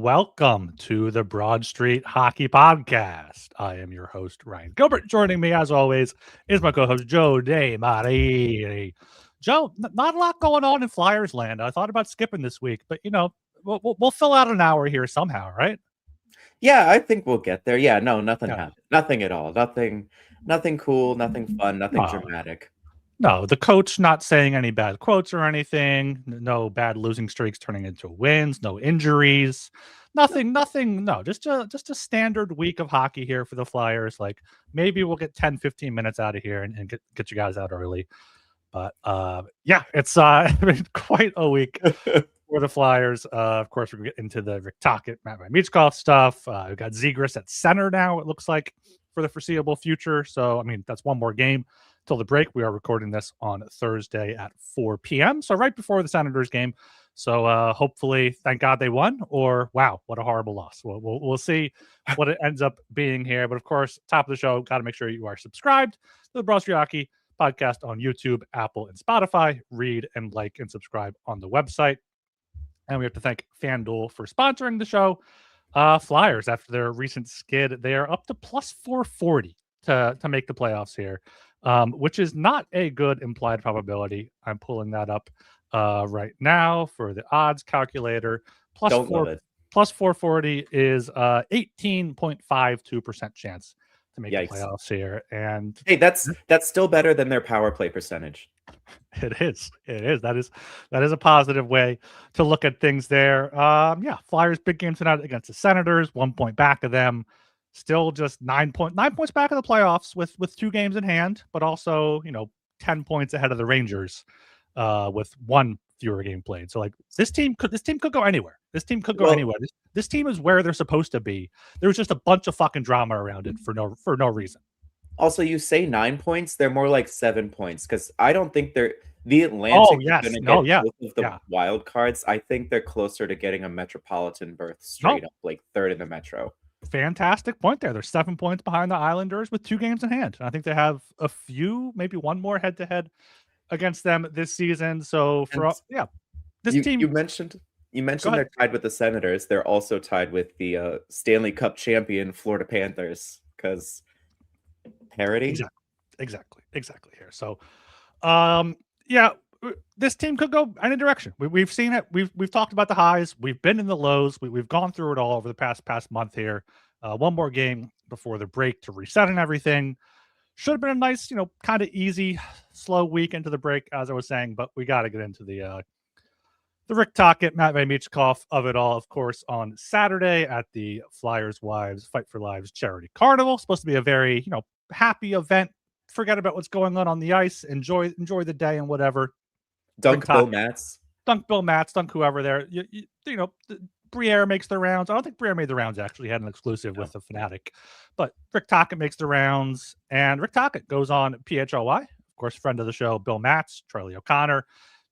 welcome to the Broad Street Hockey Podcast. I am your host, Ryan Gilbert. Joining me, as always, is my co-host, Joe DeMarini. Joe, not a lot going on in Flyers land. I thought about skipping this week, but, we'll fill out an hour here somehow, right? Yeah, I think we'll get there. Yeah, no, nothing Yeah. happened. Nothing at all. Nothing cool, nothing fun, nothing No. dramatic. No, the coach not saying any bad quotes or anything. No bad losing streaks turning into wins. No injuries. Nothing. No, just a standard week of hockey here for the Flyers. Like maybe we'll get 10, 15 minutes out of here and get you guys out early. But yeah, it's been quite a week for the Flyers. Of course, we're getting into the Rick Tocchet, Matvei Michkov stuff. We've got Zegras at center now, it looks like, for the foreseeable future. So, I mean, that's one more game till the break. We are recording this on Thursday at 4 p.m. So right before the Senators game. So hopefully, thank God they won, or wow, what a horrible loss. We'll see what it ends up being here. But of course, top of the show, got to make sure you are subscribed to the Broad Street Hockey Podcast on YouTube, Apple, and Spotify. Read and like and subscribe on the website. And we have to thank FanDuel for sponsoring the show. Flyers, after their recent skid, they are up to plus 440 to make the playoffs here, which is not a good implied probability. I'm pulling that up right now for the odds calculator. Plus 440 is 18.52% chance to make the playoffs here. And hey, that's still better than their power play percentage. It is. That is a positive way to look at things there. Yeah, Flyers big game tonight against the Senators, 1 point back of them. Still just 9 points back of the playoffs with 2 games in hand, but also 10 points ahead of the Rangers with 1 fewer game played. So like this team could go anywhere. This team could go anywhere. This team is where they're supposed to be. There was just a bunch of fucking drama around it for no reason. Also, you say 9 points, they're more like 7 points because I don't think they're the Atlantic is going to get both of the wild cards. I think they're closer to getting a Metropolitan berth straight up, like third in the Metro. Fantastic point there. They're 7 points behind the Islanders with 2 games in hand. I think they have a few, maybe one more head-to-head against them this season. So this team. You mentioned they're tied with the Senators. They're also tied with the Stanley Cup champion Florida Panthers because parity. Exactly here. So, this team could go any direction. We've seen it. We've talked about the highs. We've been in the lows. We've gone through it all over the past month here. One more game before the break to reset and everything. Should have been a nice, kind of easy, slow week into the break, as I was saying. But we got to get into the Rick Tocchet, Matvei Michkov of it all, of course, on Saturday at the Flyers Wives Fight for Lives charity carnival. Supposed to be a very, happy event. Forget about what's going on the ice. Enjoy the day and whatever. Dunk Bill Matz, dunk whoever there. Briere makes the rounds. I don't think Briere made the rounds. Actually, had an exclusive with the Fanatic, but Rick Tocchet makes the rounds, and Rick Tocchet goes on PHLY. Of course, friend of the show, Bill Matz, Charlie O'Connor,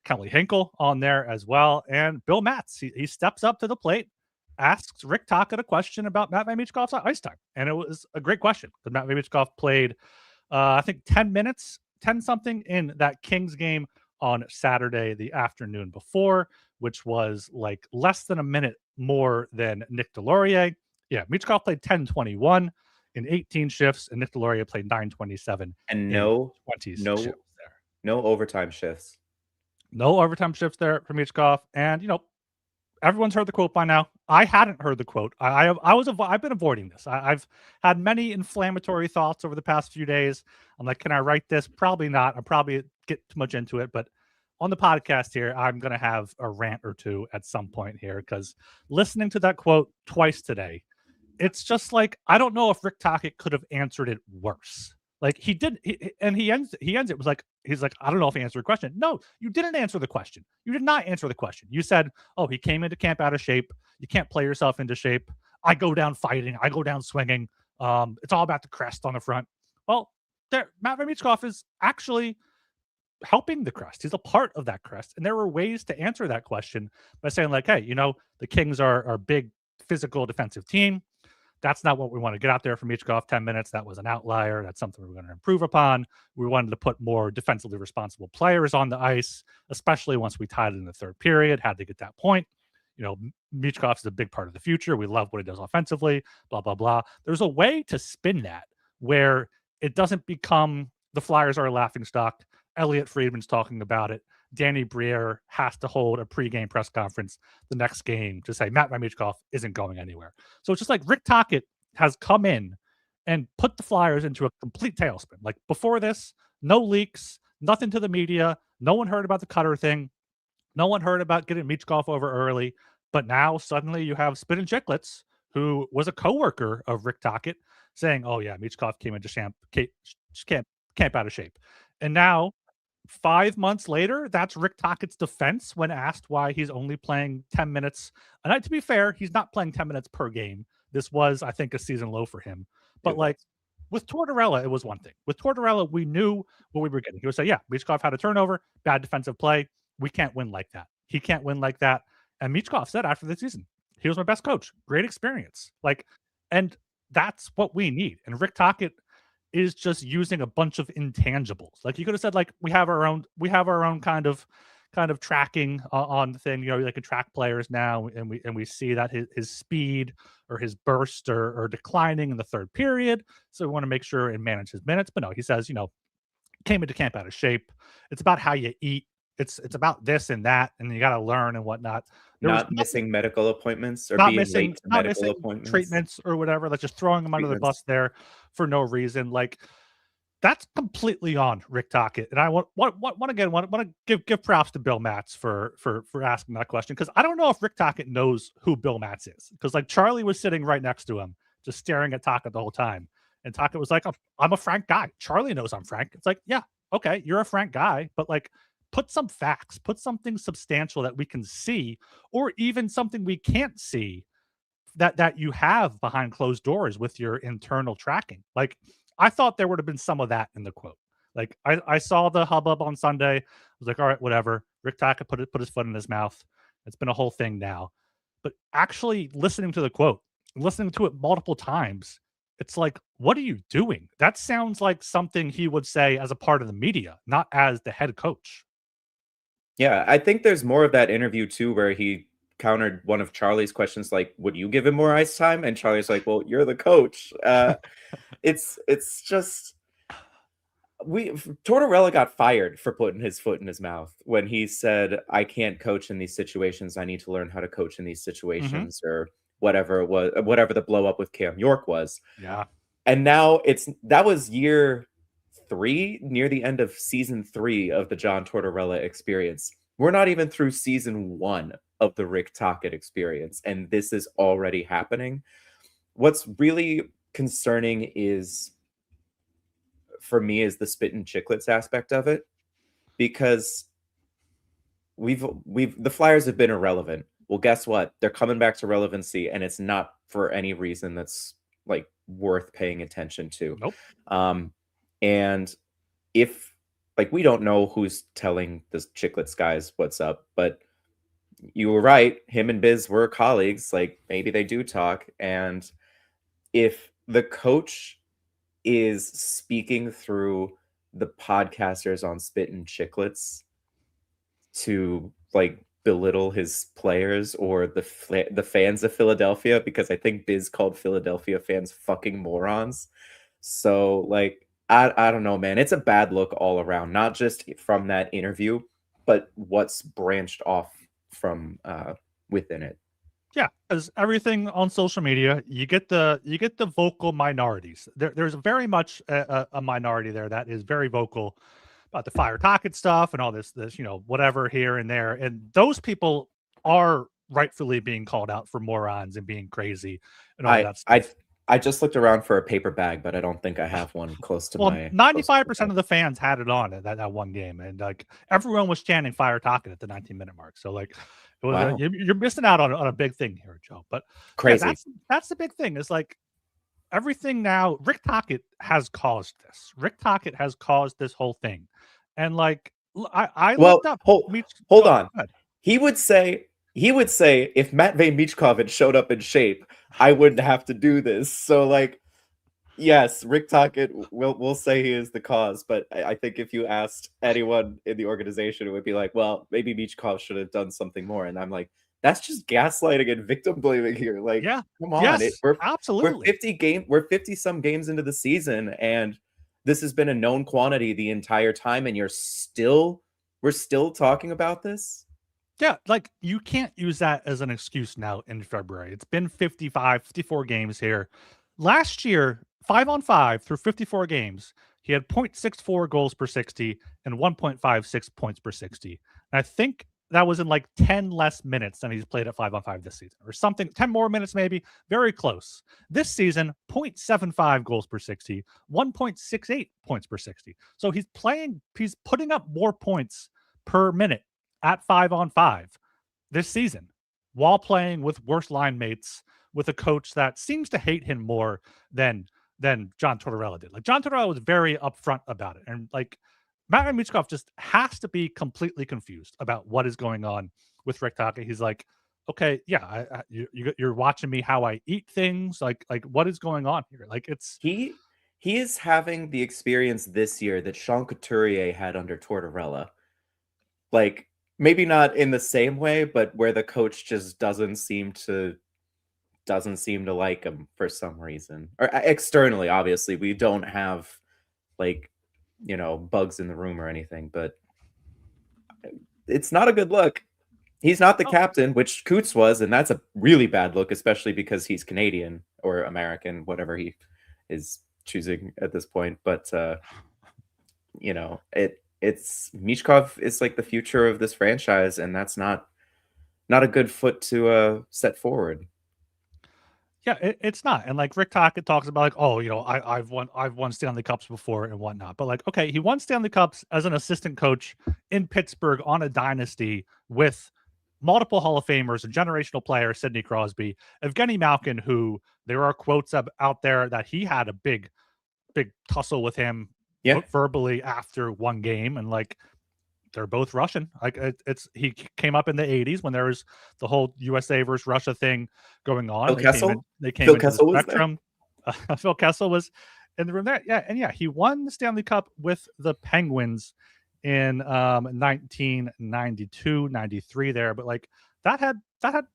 Kelly Hinkle on there as well, and Bill Matz. He steps up to the plate, asks Rick Tocchet a question about Matvei Michkov's ice time, and it was a great question because Matvei Michkov played, I think 10 minutes, 10 something in that Kings game on Saturday, the afternoon before, which was like less than a minute more than Nick Delorier. Yeah, Michkov played 10:21 in 18 shifts, and Nick Delorier played 9:27 and no overtime shifts. No overtime shifts there for Michkov, and everyone's heard the quote by now. I hadn't heard the quote. I've been avoiding this. I've had many inflammatory thoughts over the past few days. I'm like, can I write this? Probably not. I'll probably get too much into it, but on the podcast here, I'm going to have a rant or two at some point here because listening to that quote twice today, it's just like, I don't know if Rick Tocchet could have answered it worse. Like he did, and he ends it was like, he's like, I don't know if he answered the question. No, you didn't answer the question. You did not answer the question. You said, oh, he came into camp out of shape. You can't play yourself into shape. I go down fighting. I go down swinging. It's all about the crest on the front. Well, Matvei Michkov is actually helping the crest. He's a part of that crest. And there were ways to answer that question by saying like, hey, the Kings are a big physical defensive team. That's not what we want to get out there from Michkov. 10 minutes. That was an outlier. That's something we're going to improve upon. We wanted to put more defensively responsible players on the ice, especially once we tied it in the third period, had to get that point. Michkov is a big part of the future. We love what he does offensively, blah, blah, blah. There's a way to spin that where it doesn't become the Flyers are a laughingstock. Elliot Friedman's talking about it. Danny Briere has to hold a pregame press conference the next game to say Matvei Michkov isn't going anywhere. So it's just like Rick Tocchet has come in and put the Flyers into a complete tailspin. Like before this, no leaks, nothing to the media. No one heard about the Cutter thing. No one heard about getting Michkov over early. But now suddenly you have Spittin' Chicklets, who was a coworker of Rick Tocchet, saying, "Oh yeah, Michkov came into camp out of shape." And now 5 months later, that's Rick Tocchet's defense when asked why he's only playing 10 minutes. And to be fair, he's not playing 10 minutes per game. This was, I think, a season low for him. But like with Tortorella, it was one thing. With Tortorella, we knew what we were getting. He would say, yeah, Michkov had a turnover, bad defensive play. We can't win like that. He can't win like that. And Michkov said after the season, he was my best coach. Great experience. And that's what we need. And Rick Tocchet is just using a bunch of intangibles. Like you could have said, like we have our own kind of tracking on the thing. They can track players now, and we see that his speed or his burst are declining in the third period. So we want to make sure and manage his minutes. But no, he says, came into camp out of shape. It's about how you eat. It's about this and that, and you got to learn and whatnot. Not missing medical appointments or being late to medical appointments, treatments or whatever. Like just throwing them under the bus there for no reason. Like that's completely on Rick Tocchet. And I want to give props to Bill Matz for asking that question, because I don't know if Rick Tocchet knows who Bill Matz is, because like Charlie was sitting right next to him, just staring at Tocchet the whole time, and Tocchet was like, "I'm a frank guy. Charlie knows I'm frank." It's like, yeah, okay, you're a frank guy, but like, put some facts, put something substantial that we can see, or even something we can't see that you have behind closed doors with your internal tracking. Like, I thought there would have been some of that in the quote. Like, I saw the hubbub on Sunday. I was like, all right, whatever. Rick Tocchet put his foot in his mouth. It's been a whole thing now. But actually listening to the quote, listening to it multiple times, it's like, what are you doing? That sounds like something he would say as a part of the media, not as the head coach. Yeah, I think there's more of that interview too, where he countered one of Charlie's questions, like, would you give him more ice time? And Charlie's like, well, you're the coach. It's just Tortorella got fired for putting his foot in his mouth when he said, I can't coach in these situations. I need to learn how to coach in these situations, or whatever it was, whatever the blow up with Cam York was. Yeah. And now that was year 3, near the end of season 3 of the John Tortorella experience. We're not even through season 1 of the Rick Tocchet experience, and this is already happening. What's really concerning for me, is the Spittin' Chicklets aspect of it, because the Flyers have been irrelevant. Well, guess what? They're coming back to relevancy, and it's not for any reason that's like worth paying attention to. Nope. And if, like, we don't know who's telling the Chicklets guys what's up, but you were right. Him and Biz were colleagues. Like, maybe they do talk. And if the coach is speaking through the podcasters on Spittin' Chicklets to like belittle his players or the fans of Philadelphia, because I think Biz called Philadelphia fans fucking morons. So like, I don't know, man. It's a bad look all around, not just from that interview, but what's branched off from within it. Yeah, because everything on social media, you get the vocal minorities. There's very much a minority there that is very vocal about the Fire Tocchet stuff and all this whatever here and there, and those people are rightfully being called out for morons and being crazy and all that stuff. I just looked around for a paper bag, but I don't think I have one close to my. 95% of the fans had it on at that one game, and like everyone was chanting Fire Tocchet at the 19-minute mark. So like, it was wow. You're missing out on a big thing here, Joe. But crazy. Yeah, that's the big thing. Is like everything now. Rick Tocchet has caused this. Rick Tocchet has caused this whole thing, and like I looked up. Hold on. He would say if Matvei Michkov had showed up in shape, I wouldn't have to do this. So like, yes, Rick Tocchet will say he is the cause, but I think if you asked anyone in the organization, it would be like, well, maybe Michkov should have done something more. And I'm like, that's just gaslighting and victim blaming here. Like, Yeah. come on, Yes, we're absolutely. 50 some games into the season, and this has been a known quantity the entire time, and we're still talking about this. Yeah, like, you can't use that as an excuse now in February. It's been 55, 54 games here. Last year, 5 on 5 through 54 games, he had .64 goals per 60 and 1.56 points per 60. And I think that was in, like, 10 less minutes than he's played at 5 on 5 this season or something, 10 more minutes maybe, very close. This season, .75 goals per 60, 1.68 points per 60. So he's putting up more points per minute at 5 on 5 this season while playing with worse line mates with a coach that seems to hate him more than John Tortorella did. Like, John Tortorella was very upfront about it. And like, Matvei Michkov just has to be completely confused about what is going on with Rick Tocchet. He's like, okay, yeah, you're watching me how I eat things. Like what is going on here? Like, it's he is having the experience this year that Sean Couturier had under Tortorella. Like, maybe not in the same way, but where the coach just doesn't seem to like him for some reason. Or externally, obviously, we don't have like, bugs in the room or anything, but it's not a good look. He's not the captain, which Coots was, and that's a really bad look, especially because he's Canadian or American, whatever he is choosing at this point. But it's Michkov is like the future of this franchise, and that's not a good foot to set forward. Yeah, it's not. And like, Rick Tocchet talks about, like, oh, I've won Stanley Cups before and whatnot. But like, okay, he won Stanley Cups as an assistant coach in Pittsburgh on a dynasty with multiple Hall of Famers, a generational player, Sidney Crosby, Evgeny Malkin, who there are quotes out there that he had a big tussle with him verbally after one game. And like, they're both Russian. Like, he came up in the 80s when there was the whole USA versus Russia thing going on. Phil Kessel? They came Phil into Kessel the spectrum. Phil Kessel was in the room there. Yeah, and yeah, he won the Stanley Cup with the Penguins in 1992, 93 there. But like, that had I'm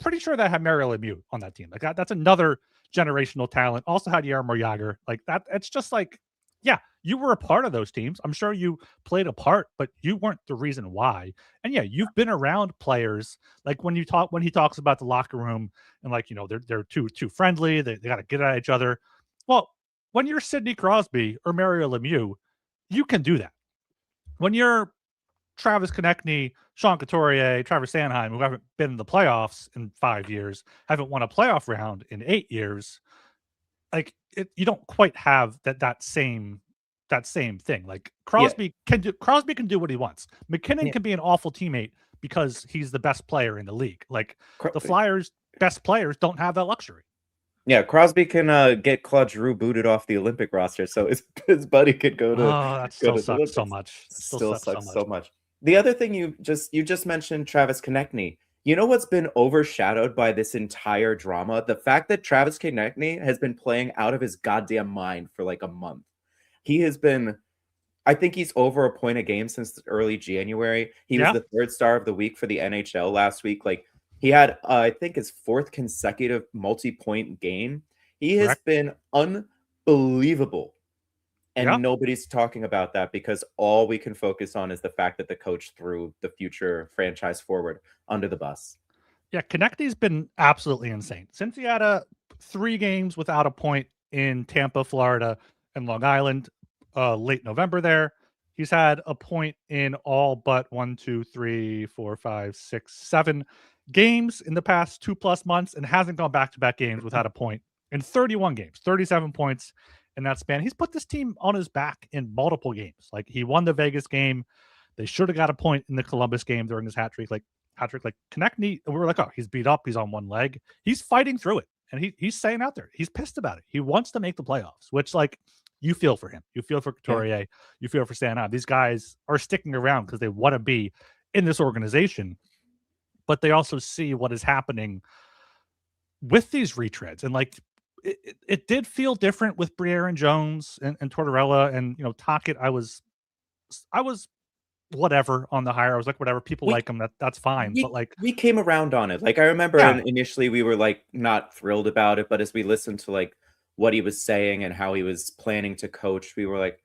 pretty sure that had Mario Lemieux on that team. Like, that's another generational talent. Also had Jaromir Jagr. Like, that. It's just like, yeah, you were a part of those teams. I'm sure you played a part, but you weren't the reason why. And yeah, you've been around players. Like, when he talks about the locker room and like, they're too friendly. They got to get at each other. Well, when you're Sidney Crosby or Mario Lemieux, you can do that. When you're Travis Konechny, Sean Couturier, Travis Sanheim, who haven't been in the playoffs in 5 years, haven't won a playoff round in 8 years, like, you don't quite have that same thing. Like, Crosby can do what he wants. McKinnon can be an awful teammate because he's the best player in the league. Like, the Flyers' best players don't have that luxury. Yeah, Crosby can get Claude Giroux booted off the Olympic roster, so his buddy could go to. Oh, that still sucks so much. Still sucks so much. The other thing you just mentioned, Travis Konechny. You know what's been overshadowed by this entire drama? The fact that Travis Konechny has been playing out of his goddamn mind for like a month. He has been, I think he's over a point a game since early January. He was the third star of the week for the NHL last week. Like, he had, I think, his fourth consecutive multi-point game. He has been unbelievable. And nobody's talking about that because all we can focus on is the fact that the coach threw the future franchise forward under the bus. Yeah, Konechny's been absolutely insane. Since he had 3 games without a point in Tampa, Florida, and Long Island, late November there, he's had a point in all but 1, 2, 3, 4, 5, 6, 7 games in the past 2+ months, and hasn't gone back-to-back games without a point in 31 games, 37 points in that span. He's put this team on his back in multiple games. Like, he won the Vegas game. They should have got a point in the Columbus game during his hat trick. Like, Konechny, we were like, oh, he's beat up. He's on one leg. He's fighting through it. And he's saying out there, he's pissed about it. He wants to make the playoffs, which, like, you feel for him. You feel for Couturier. You feel for Sanheim. These guys are sticking around because they want to be in this organization, but they also see what is happening with these retreads. And like, it did feel different with Briere and Jones and Tortorella and Tocchet. I was whatever on the hire. I was like, whatever, people like him, that's fine. But like, we came around on it. Like, I remember initially we were like not thrilled about it, but as we listened to like what he was saying and how he was planning to coach, we were like,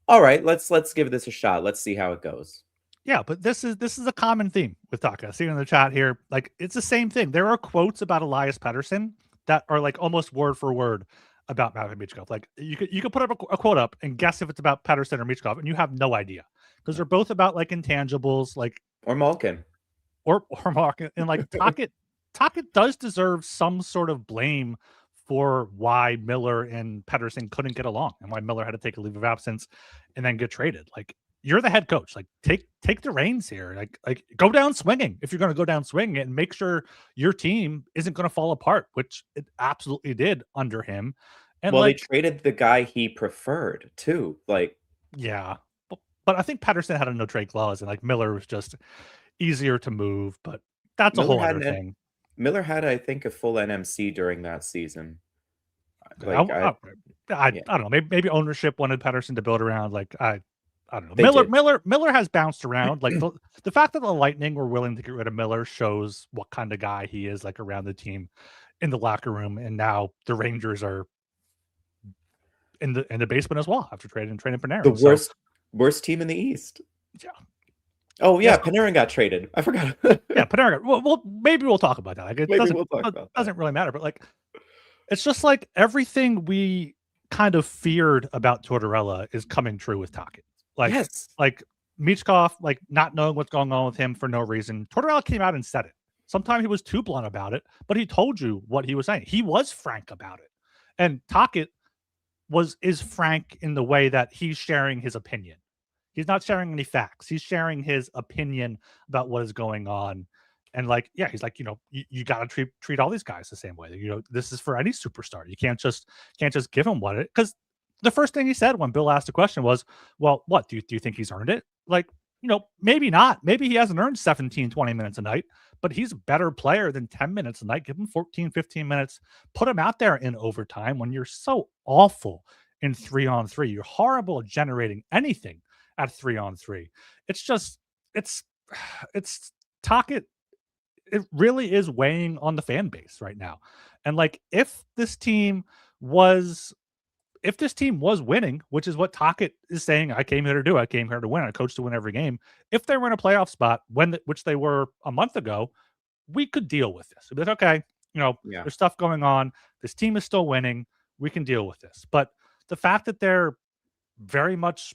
all right, let's give this a shot. Let's see how it goes. Yeah, but this is a common theme with Taka. See in the chat here, like it's the same thing. There are quotes about Elias Pettersson that are like almost word for word about Matvei Michkov. Like you could put up a quote up and guess if it's about Pettersson or Michkov, and you have no idea because they're both about like intangibles, like or Malkin, or Malkin, and like Tocchet does deserve some sort of blame for why Miller and Pettersson couldn't get along and why Miller had to take a leave of absence and then get traded. Like you're the head coach. Like take the reins here. Like go down swinging if you're going to go down swinging and make sure your team isn't going to fall apart, which it absolutely did under him. And well, they traded the guy he preferred too. Like, yeah, but I think Pettersson had a no trade clause, and like Miller was just easier to move. But that's a whole other thing. Miller had, I think, a full NMC during that season. Like, I don't know. Maybe ownership wanted Pettersson to build around. Like I don't know. Miller has bounced around. Like the fact that the Lightning were willing to get rid of Miller shows what kind of guy he is, like around the team, in the locker room. And now the Rangers are in the basement as well after trading Panarin. The worst team in the East. Yeah. Oh yeah, Panarin got traded. I forgot. Yeah, Panarin. Well, maybe we'll talk about that. Like, it doesn't really matter. But like, it's just like everything we kind of feared about Tortorella is coming true with Tocchet. Like, like Michkov, like not knowing what's going on with him for no reason. Tortorella came out and said it. Sometimes he was too blunt about it, but he told you what he was saying. He was frank about it, and Tocchet is frank in the way that he's sharing his opinion. He's not sharing any facts. He's sharing his opinion about what is going on. And like, yeah, he's like, you got to treat all these guys the same way. This is for any superstar. You can't just give him what it, because the first thing he said when Bill asked the question was, well, what do you think he's earned it? Like, maybe not. Maybe he hasn't earned 17, 20 minutes a night, but he's a better player than 10 minutes a night. Give him 14, 15 minutes. Put him out there in overtime when you're so awful in 3-on-3. You're horrible at generating anything at 3-on-3. It's just, it's Tocchet. It really is weighing on the fan base right now. And like, if this team was winning, which is what Tocchet is saying, I came here to do. I came here to win. I coached to win every game. If they were in a playoff spot, which they were a month ago, we could deal with this. It'd be like, okay, there's stuff going on. This team is still winning. We can deal with this. But the fact that they're very much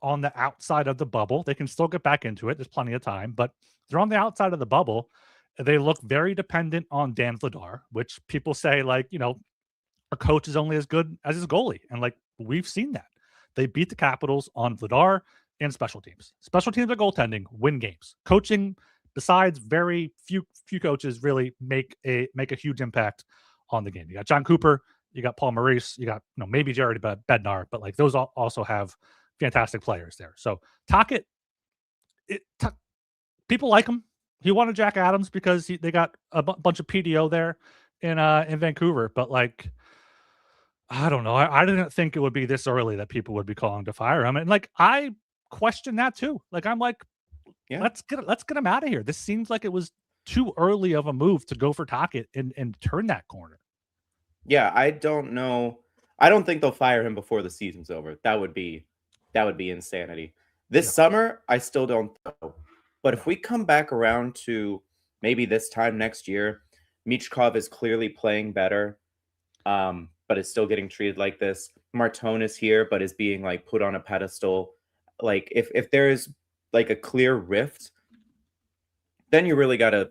on the outside of the bubble, they can still get back into it. There's plenty of time, but they're on the outside of the bubble. They look very dependent on Dan Vladar, which people say, like, a coach is only as good as his goalie. And like, we've seen that. They beat the Capitals on Vladar and special teams. Special teams are goaltending, win games. Coaching, besides very few coaches, really make a huge impact on the game. You got John Cooper, you got Paul Maurice, you got maybe Jared Bednar, but like those also have fantastic players there. So Tocchet, people like him. He wanted Jack Adams because they got a bunch of PDO there in Vancouver. But like, I don't know. I didn't think it would be this early that people would be calling to fire him. And like, I question that too. Like, I'm like, let's get him out of here. This seems like it was too early of a move to go for Tocchet and turn that corner. Yeah, I don't know. I don't think they'll fire him before the season's over. That would be insanity. This summer, I still don't know. But if we come back around to maybe this time next year, Michkov is clearly playing better, but is still getting treated like this. Martone is here, but is being like put on a pedestal. Like if there is like a clear rift, then you really got to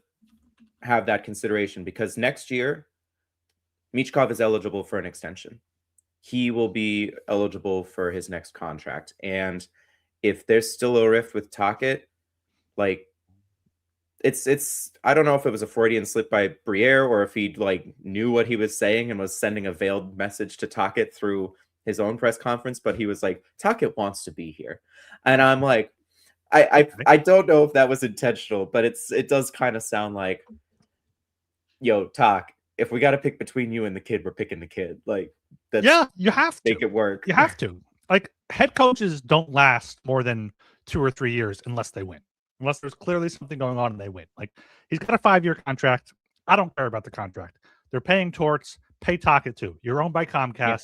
have that consideration, because next year, Michkov is eligible for an extension. He will be eligible for his next contract. And if there's still a rift with Tocchet, like it's I don't know if it was a Freudian slip by Briere or if he like knew what he was saying and was sending a veiled message to Tocchet through his own press conference, but he was like, Tocchet wants to be here. And I'm like, I don't know if that was intentional, but it does kind of sound like, yo, Toc, if we got to pick between you and the kid, we're picking the kid. Like, you have to make it work. You have to. Like, head coaches don't last more than 2 or 3 years unless they win. Unless there's clearly something going on and they win. Like, he's got a 5-year contract. I don't care about the contract. They're paying Torts, pay Tocchet too. You're owned by Comcast. Yeah.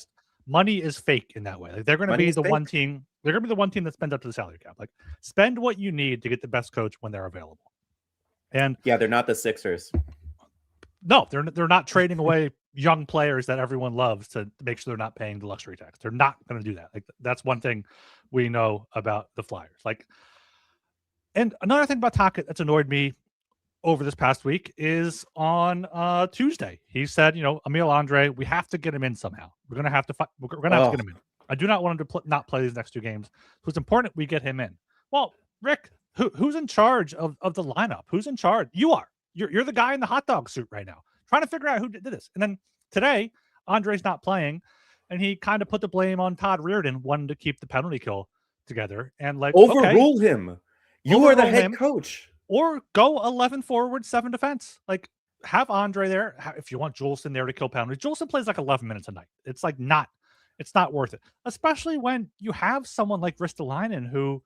Money is fake in that way. Like, they're going to be the one team. They're going to be the one team that spends up to the salary cap. Like, spend what you need to get the best coach when they're available. And yeah, they're not the Sixers. No, they're not trading away young players that everyone loves to make sure they're not paying the luxury tax. They're not going to do that. Like, that's one thing we know about the Flyers. Like, and another thing about Tocchet that's annoyed me over this past week is on Tuesday. He said, Emile Andre, we have to get him in somehow. We're gonna have to get him in. I do not want him to not play these next 2 games. So it's important we get him in. Well, Rick, who's in charge of the lineup? Who's in charge? You are. You're the guy in the hot dog suit right now, trying to figure out who did this. And then today, Andre's not playing, and he kind of put the blame on Todd Reardon, wanting to keep the penalty kill together. And like, overrule him. You are the head coach. Or go 11 forward, 7 defense. Like, have Andre there. If you want Juleson there to kill penalties, Juleson plays like 11 minutes a night. It's like it's not worth it. Especially when you have someone like Ristolainen who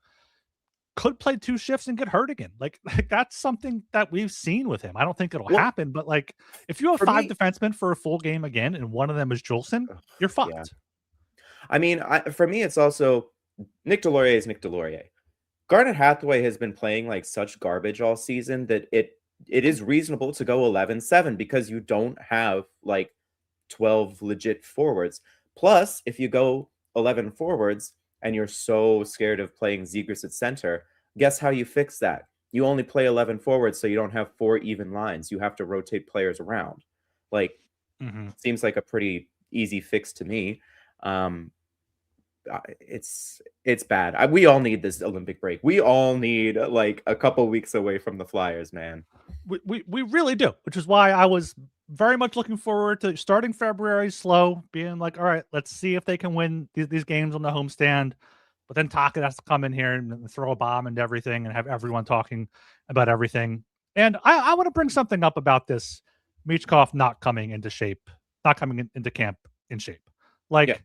could play 2 shifts and get hurt again. Like that's something that we've seen with him. I don't think it'll happen, but like, if you have 5 defensemen for a full game again, and one of them is Juleson, you're fucked. Yeah. I mean, for me, it's also Nick Delorier is Nick Delorier. Garnet Hathaway has been playing like such garbage all season that it is reasonable to go 11-7 because you don't have like 12 legit forwards. Plus, if you go 11 forwards and you're so scared of playing Zegras at center, guess how you fix that? You only play 11 forwards, so you don't have 4 even lines. You have to rotate players around. Like, seems like a pretty easy fix to me. It's bad. We all need this Olympic break. We all need like a couple weeks away from the Flyers, man. We really do, which is why I was very much looking forward to starting February slow, being like, all right, let's see if they can win these games on the homestand. But then Tocchet has to come in here and throw a bomb into everything and have everyone talking about everything. And I want to bring something up about this Michkov not coming into camp in shape. Like,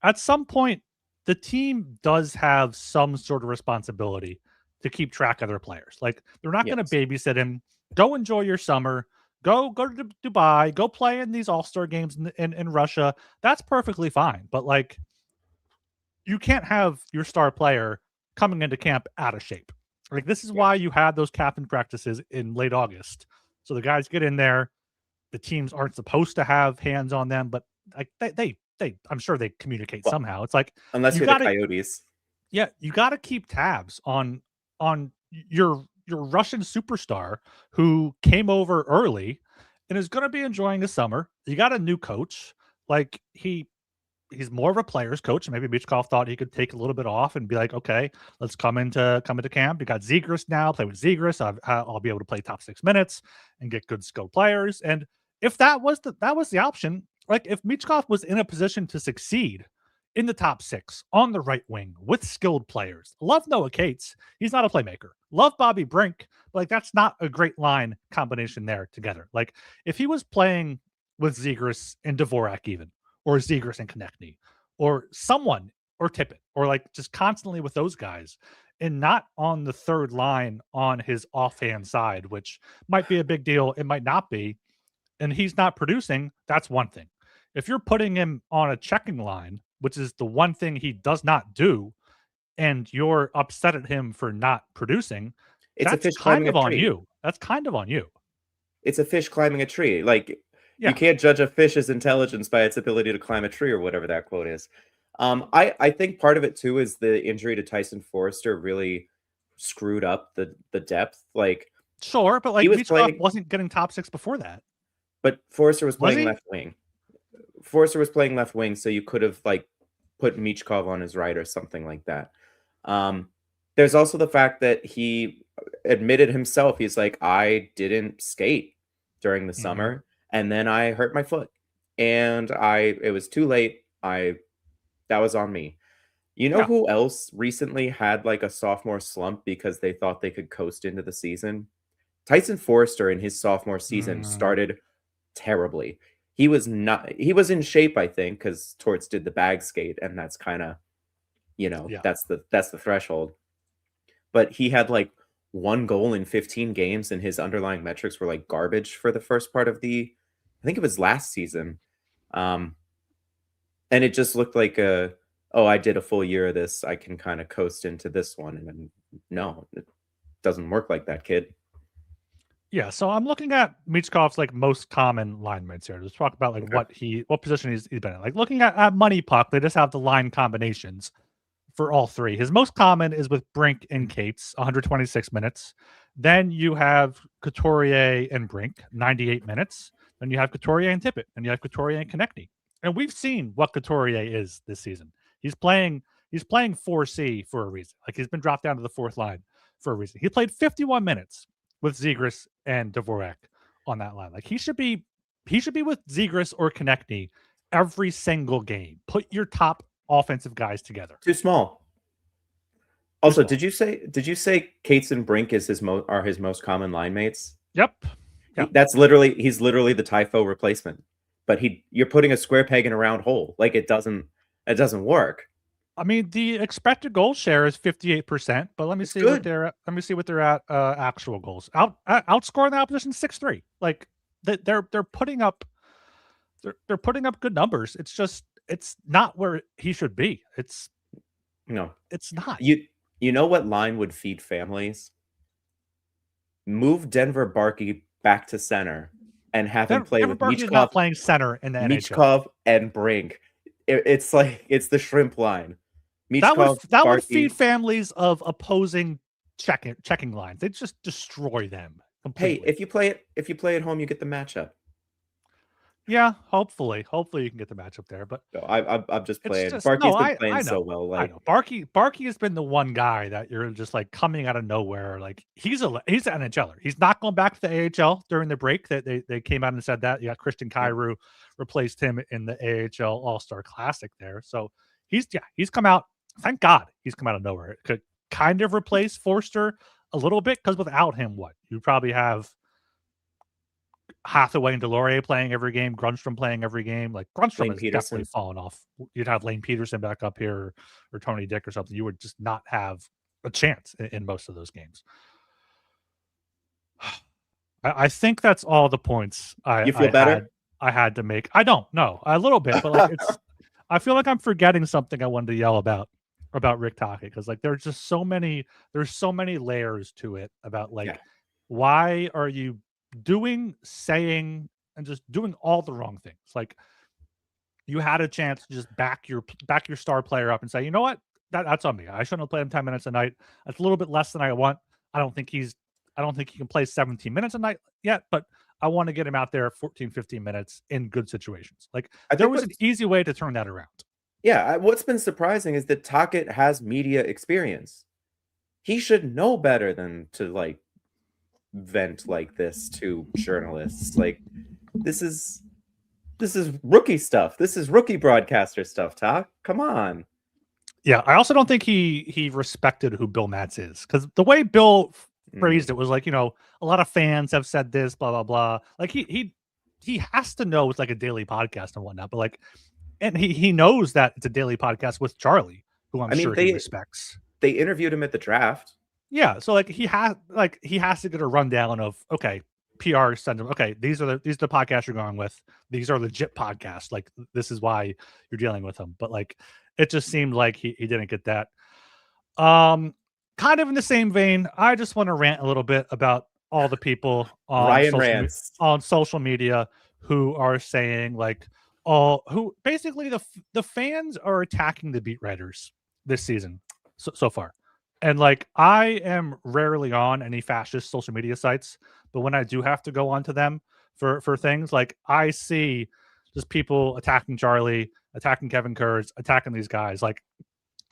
at some point, the team does have some sort of responsibility to keep track of their players. Like, they're not going to babysit him. Go enjoy your summer. Go to Dubai. Go play in these all-star games in Russia. That's perfectly fine. But like, you can't have your star player coming into camp out of shape. Like, this is why you had those captain practices in late August. So the guys get in there. The teams aren't supposed to have hands on them, but like they I'm sure they communicate somehow. It's like, unless you're the Coyotes. Yeah, you got to keep tabs on your Russian superstar who came over early and is going to be enjoying the summer. You got a new coach. Like, he's more of a player's coach. Maybe Michkov thought he could take a little bit off and be like, okay, let's come into camp. You got Zegras now. Play with Zegras. I'll be able to play top 6 minutes and get good skilled players. And if that was the option, like, if Michkov was in a position to succeed in the top 6 on the right wing with skilled players, love Noah Cates. He's not a playmaker. Love Bobby Brink. Like, that's not a great line combination there together. Like, if he was playing with Zegras and Dvorak even, or Zegras and Konechny, or someone, or Tippett, or like just constantly with those guys, and not on the third line on his offhand side, which might be a big deal, it might not be, and he's not producing, that's one thing. If you're putting him on a checking line, which is the one thing he does not do, and you're upset at him for not producing, that's kind of on you. That's kind of on you. It's a fish climbing a tree. Like, you can't judge a fish's intelligence by its ability to climb a tree, or whatever that quote is. I think part of it too is the injury to Tyson Forster really screwed up the depth. Like, sure, but like, Michkov wasn't getting top 6 before that. But Forster was playing left wing. Forster was playing left wing, so you could have like put Michkov on his right or something like that. There's also the fact that he admitted himself. He's like, I didn't skate during the summer, and then I hurt my foot, and it was too late. That was on me. You know who else recently had like a sophomore slump because they thought they could coast into the season? Tyson Forster in his sophomore season started terribly. He was in shape, I think, because Torts did the bag skate, and that's kind of, that's the threshold. but he had like 1 goal in 15 games, and his underlying metrics were like garbage for the first part of I think it was last season. And it just looked like I did a full year of this, I can kind of coast into this one. And then, no, it doesn't work like that, kid. Yeah, so I'm looking at Michkov's like most common line mates here. Let's talk about like what position he's been in. Like looking at Money Puck, they just have the line combinations for all three. His most common is with Brink and Cates, 126 minutes. Then you have Couturier and Brink, 98 minutes. Then you have Couturier and Tippett, and you have Couturier and Konechny. And we've seen what Couturier is this season. He's playing 4C for a reason. Like he's been dropped down to the fourth line for a reason. He played 51 minutes with Zegras and Dvorak on that line. Like he should be with Zegras or Konechny every single game. Put your top offensive guys together. Too small. Also, did you say Cates and Brink is are his most common line mates? Yep. He's literally the Typho replacement. But you're putting a square peg in a round hole. Like it doesn't work. I mean, the expected goal share is 58%, but let me see what they're at. Let me see what they're at. Actual goals outscoring the opposition 6-3. Like they're putting up good numbers. It's just it's not where he should be. It's not. You know what line would feed families? Move Denver Barkey back to center and have him play with Michkov. Not playing center in the Michkov NHL. And Brink. It's like it's the shrimp line. Michkov, that would feed families of opposing checking lines. They just destroy them completely. Hey, if you play at home, you get the matchup. Yeah, hopefully you can get the matchup there. But no, I'm just playing. Barkey's been playing so well. Like, I know Barkey has been the one guy that you're just like coming out of nowhere. Like he's an NHLer. He's not going back to the AHL during the break. That they came out and said that. Yeah, Christian Kyrou replaced him in the AHL All-Star Classic there. So he's come out. Thank God he's come out of nowhere. It could kind of replace Forster a little bit because without him, you probably have Hathaway and Delorier playing every game, Grundstrom playing every game. Like Grundstrom has definitely fallen off. You'd have Lane Peterson back up here or Tony Dick or something. You would just not have a chance in most of those games. I think that's all the points I had to make. I don't know a little bit, but like I feel like I'm forgetting something I wanted to yell about Rick Tocchet because like there's so many layers to it about why are you saying and just doing all the wrong things. Like you had a chance to just back your star player up and say, you know what, that's on me. I shouldn't have played him 10 minutes a night. That's a little bit less than I want. I don't think he can play 17 minutes a night yet, but I want to get him out there 14, 15 minutes in good situations. Like there was an easy way to turn that around. Yeah. What's been surprising is that Tocchet has media experience. He should know better than to like vent like this to journalists. Like this is rookie stuff. This is rookie broadcaster stuff, Toc. Come on. Yeah. I also don't think he respected who Bill Matz is because the way Bill phrased it was like, a lot of fans have said this, blah, blah, blah. Like he has to know it's like a daily podcast and whatnot, but like, and he knows that it's a daily podcast with Charlie, who I'm sure he respects. They interviewed him at the draft. Yeah. So like he has to get a rundown of, okay, PR sends him, okay, these are the podcasts you're going with. These are legit podcasts. Like this is why you're dealing with them. But like, it just seemed like he didn't get that. Kind of in the same vein, I just want to rant a little bit about all the people on social media who are saying like, who basically the fans are attacking the beat writers this season so far. And like, I am rarely on any fascist social media sites, but when I do have to go onto them for things, like I see just people attacking Charlie, attacking Kevin Kurz, attacking these guys. Like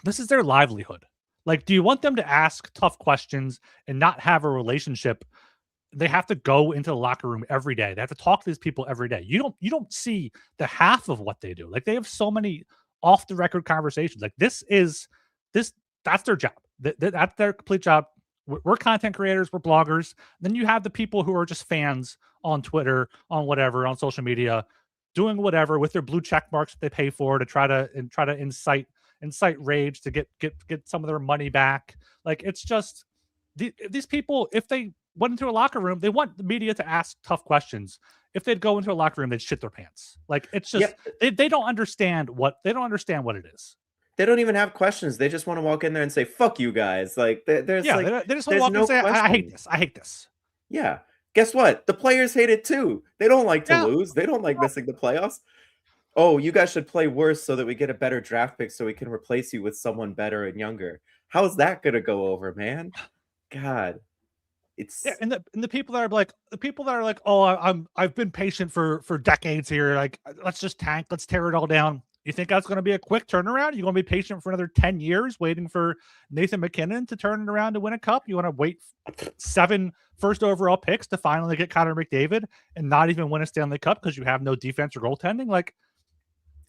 this is their livelihood. Like, do you want them to ask tough questions and not have a relationship? They have to go into the locker room every day. They have to talk to these people every day. You don't see the half of what they do. Like they have so many off the record conversations. Like that's their job. That's their complete job. We're content creators. We're bloggers. Then you have the people who are just fans on Twitter, on whatever, on social media, doing whatever with their blue check marks that they pay for to try to incite rage to get some of their money back. Like it's just these people, if they went into a locker room, they want the media to ask tough questions. If they'd go into a locker room, they'd shit their pants. Like, it's just they don't understand what it is. They don't even have questions. They just want to walk in there and say, "Fuck you guys." Like, there's they just want to walk in and say, "I hate this. I hate this." Yeah. Guess what? The players hate it too. They don't like to lose. They don't like missing the playoffs. Oh, you guys should play worse so that we get a better draft pick so we can replace you with someone better and younger. How's that gonna go over, man? God. It's and the people that are like, oh, I've been patient for decades here. Like, let's just tank, let's tear it all down. You think that's going to be a quick turnaround? You going to be patient for another 10 years waiting for Nathan McKinnon to turn it around to win a cup? You want to wait 7 first overall picks to finally get Connor McDavid and not even win a Stanley Cup because you have no defense or goaltending? Like,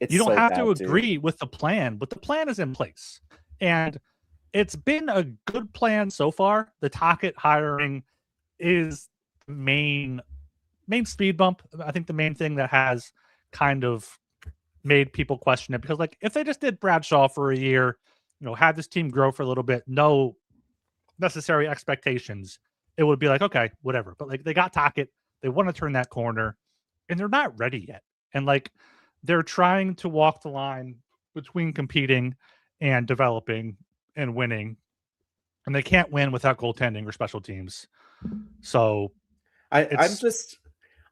you don't have to agree with the plan, but the plan is in place. And it's been a good plan so far. The Tocchet hiring is the main speed bump. I think the main thing that has kind of made people question it, because, like, if they just did Bradshaw for a year, had this team grow for a little bit, no necessary expectations, it would be like, okay, whatever. But, like, they got Tocchet, they want to turn that corner, and they're not ready yet. And, like, they're trying to walk the line between competing and developing and winning, and they can't win without goaltending or special teams. So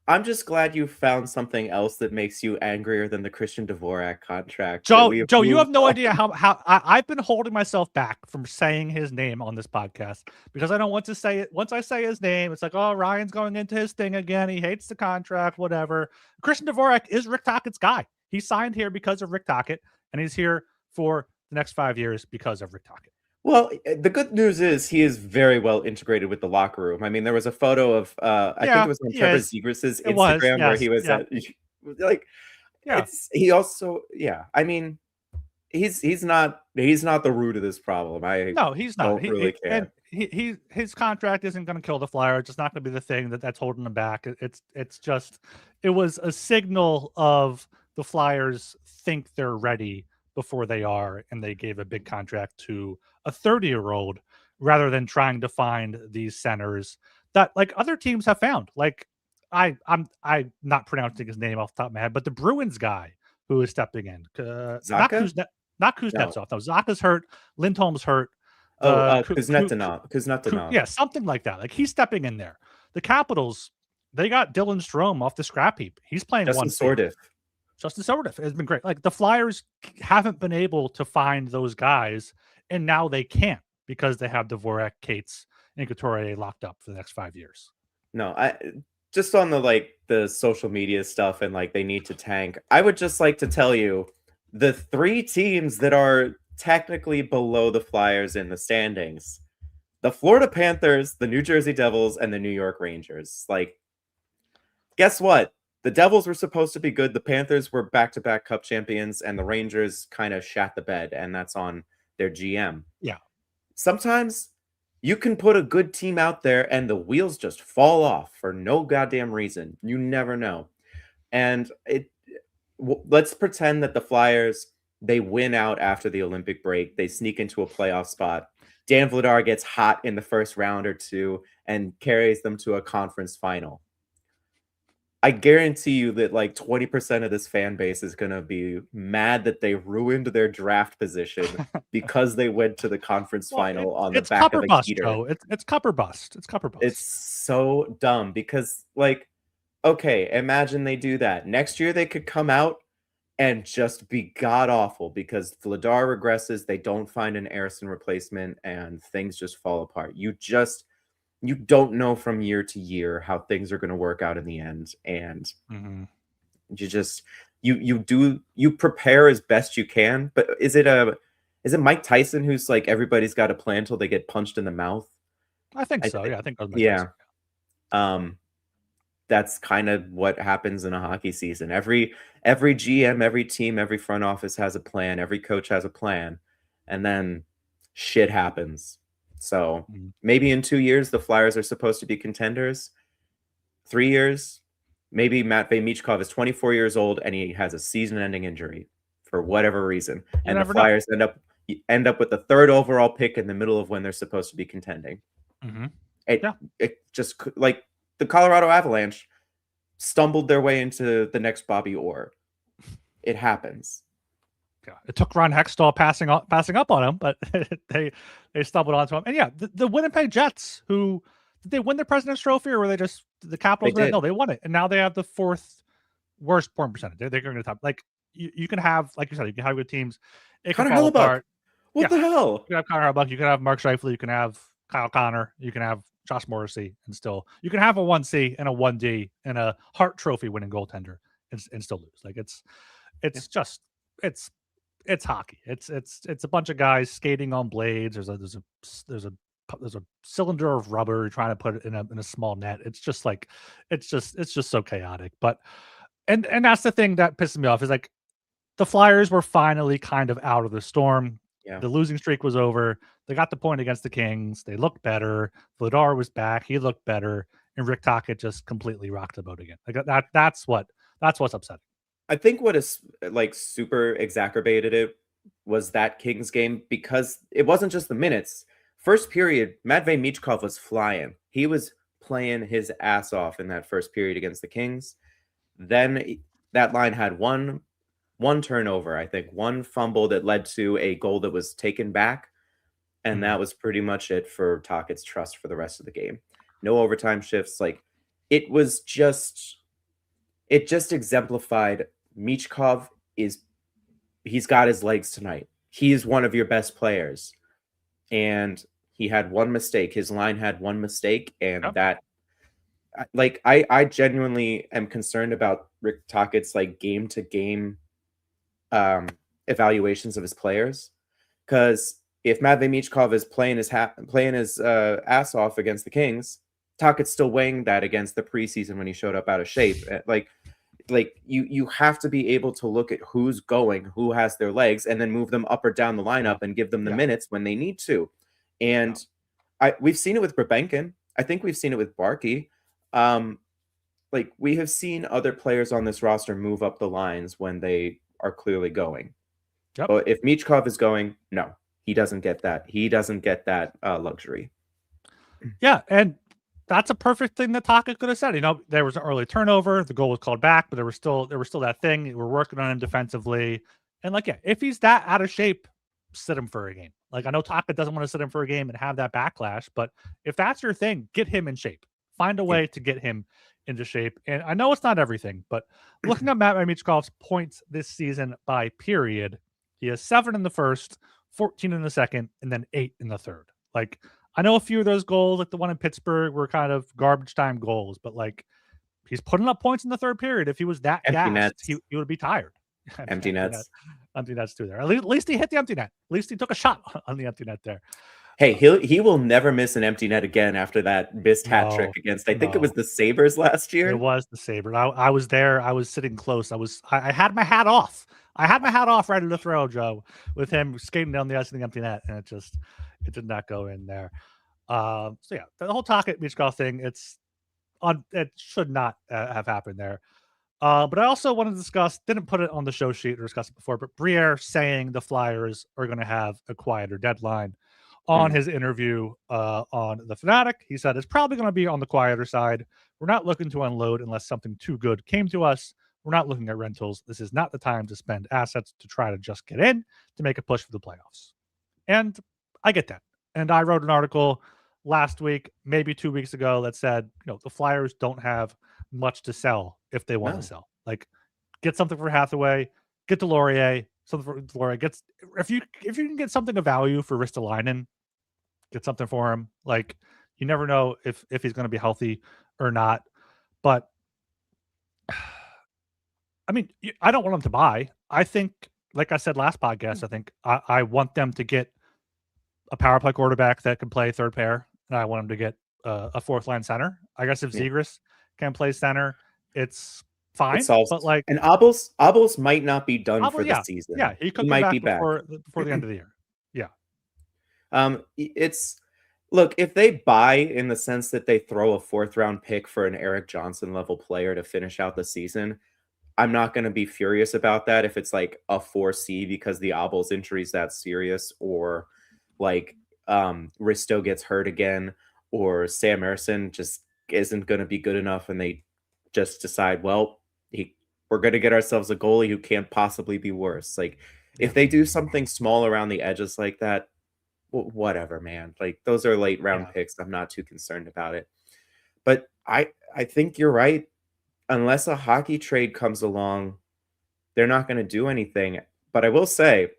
I'm just glad you found something else that makes you angrier than the Christian Dvorak contract. Joe, you have no idea how I've been holding myself back from saying his name on this podcast because I don't want to say it. Once I say his name, it's like, oh, Ryan's going into his thing again. He hates the contract, whatever. Christian Dvorak is Rick Tocchet's guy. He signed here because of Rick Tocchet, and he's here for the next 5 years because of Rick Tocchet. Well, the good news is he is very well integrated with the locker room. I mean, there was a photo of I think it was on Trevor Zegras' Instagram where he was at, like, he also, I mean, he's not the root of this problem. No, he's not. Don't really care. And his contract isn't going to kill the Flyers. It's not going to be the thing that's holding him back. It's just, it was a signal of the Flyers think they're ready before they are, and they gave a big contract to a 30-year-old rather than trying to find these centers that, like, other teams have found. Like, I'm not pronouncing his name off the top of my head, but the Bruins guy who is stepping in, not Kuznetsov. No, Zaka's hurt. Lindholm's hurt. Kuznetsov. Yeah, something like that. Like, he's stepping in there. The Capitals, they got Dylan Strome off the scrap heap. He's playing Justin Sourdif has been great. Like, the Flyers haven't been able to find those guys, and now they can't because they have Dvorak, Cates, and Couturier locked up for the next 5 years. No, I just on the social media stuff and, like, they need to tank. I would just like to tell you the 3 teams that are technically below the Flyers in the standings: the Florida Panthers, the New Jersey Devils, and the New York Rangers. Like, guess what? The Devils were supposed to be good. The Panthers were back-to-back Cup champions, and the Rangers kind of shat the bed, and that's on their GM. Yeah. Sometimes you can put a good team out there, and the wheels just fall off for no goddamn reason. You never know. And let's pretend that the Flyers, they win out after the Olympic break. They sneak into a playoff spot. Dan Vladar gets hot in the first round or two and carries them to a conference final. I guarantee you that, like, 20% of this fan base is going to be mad that they ruined their draft position because they went to the conference final on the back of a heater. Joe. It's cup or bust. It's cup or bust. It's so dumb because, like, okay, imagine they do that. Next year they could come out and just be god-awful because Vladar regresses, they don't find an Arison replacement, and things just fall apart. You don't know from year to year how things are going to work out in the end. And you prepare as best you can. But is it Mike Tyson who's like, everybody's got a plan till they get punched in the mouth? I think so. I think Tyson. That's kind of what happens in a hockey season. Every GM, every team, every front office has a plan. Every coach has a plan. And then shit happens. So maybe in 2 years, the Flyers are supposed to be contenders. 3 years, maybe Matvei Michkov is 24 years old and he has a season-ending injury for whatever reason. And the Flyers end up with the 3rd overall pick in the middle of when they're supposed to be contending. Mm-hmm. It just like the Colorado Avalanche stumbled their way into the next Bobby Orr. It happens. Yeah, it took Ron Hextall passing up on him, but they stumbled onto him. And the Winnipeg Jets, who did they win the President's Trophy, or were they just the Capitals? No, they won it, and now they have the 4th worst point percentage. They're going to top. Like you can have, like you said, you can have good teams. It Connor Hellebuyck. What the hell? You can have Connor Hellebuyck. You can have Mark Scheifele. You can have Kyle Connor. You can have Josh Morrissey, and still you can have a 1C and a 1D and a Hart Trophy winning goaltender and still lose. Like it's hockey. It's a bunch of guys skating on blades. There's a cylinder of rubber trying to put it in a small net. It's just so chaotic. But and that's the thing that pisses me off is like the Flyers were finally kind of out of the storm. Yeah. The losing streak was over. They got the point against the Kings. They looked better. Vladar was back. He looked better. And Rick Tocchet just completely rocked the boat again. Like that's what's upsetting. I think what is like super exacerbated it was that Kings game, because it wasn't just the minutes. First period, Matvei Michkov was flying. He was playing his ass off in that first period against the Kings. Then that line had one turnover, I think, one fumble that led to a goal that was taken back. And that was pretty much it for Tocchet's trust for the rest of the game. No overtime shifts. Like it just exemplified Michkov he's got his legs tonight. He is one of your best players. And he had one mistake. His line had one mistake. And that, like, I genuinely am concerned about Rick Tocchet's like game to game evaluations of his players. Because if Matvei Michkov is playing his ass off against the Kings, Tocchet's still weighing that against the preseason when he showed up out of shape. Like you have to be able to look at who's going, who has their legs, and then move them up or down the lineup and give them the minutes when they need to. And we've seen it with Grebenkin. I think we've seen it with Barkey. Like we have seen other players on this roster move up the lines when they are clearly going. But if Michkov is going, no, he doesn't get that. He doesn't get that luxury. Yeah, and that's a perfect thing that Tocchet could have said. You know, there was an early turnover. The goal was called back, but there was still that thing. We're working on him defensively. And like, if he's that out of shape, sit him for a game. Like, I know Tocchet doesn't want to sit him for a game and have that backlash, but if that's your thing, get him in shape. Find a way to get him into shape. And I know it's not everything, but looking at Matvei Michkov's points this season by period, he has 7 in the first, 14 in the second, and then 8 in the third. Like, I know a few of those goals, like the one in Pittsburgh, were kind of garbage time goals, but like he's putting up points in the third period. If he was that gassed, he would be tired. Empty nets too there. At least he hit the empty net. At least he took a shot on the empty net there. Hey, he will never miss an empty net again after that missed hat trick against, I think it was the Sabres last year. It was the Sabres. I was there. I was sitting close. I had my hat off. I had my hat off ready to throw, Joe, with him skating down the ice in the empty net, and it did not go in there. So yeah, the whole Tocchet Michkov thing, it should not have happened there. But I also want to discuss, didn't put it on the show sheet or discuss it before, but Briere saying the Flyers are going to have a quieter deadline. On his interview on The Fanatic, he said it's probably going to be on the quieter side. We're not looking to unload unless something too good came to us. We're not looking at rentals. This is not the time to spend assets to try to just get in to make a push for the playoffs. And I get that. And I wrote an article last week, maybe 2 weeks ago, that said, the Flyers don't have much to sell if they want to sell. Like, get something for Hathaway, get Delorier, something for Delorier. If you can get something of value for Ristolainen, get something for him. Like, you never know if he's going to be healthy or not. But I mean, I don't want them to buy. I think, like I said last podcast, I think I want them to get a power play quarterback that can play third pair, and I want them to get a fourth line center. I guess if Zegras can play center, it's fine. But like, and Abels might not be done for the season. Yeah, he might be back before the end of the year. Yeah. Look, if they buy in the sense that they throw a 4th round pick for an Eric Johnson level player to finish out the season, I'm not going to be furious about that if it's like a 4C because the Abels injury is that serious, or like Risto gets hurt again, or Sam Emerson just isn't going to be good enough, and they just decide, well, we're going to get ourselves a goalie who can't possibly be worse. Like, if they do something small around the edges like that, whatever, man. Like, those are late round picks. I'm not too concerned about it. But I think you're right. Unless a hockey trade comes along, they're not going to do anything. But I will say,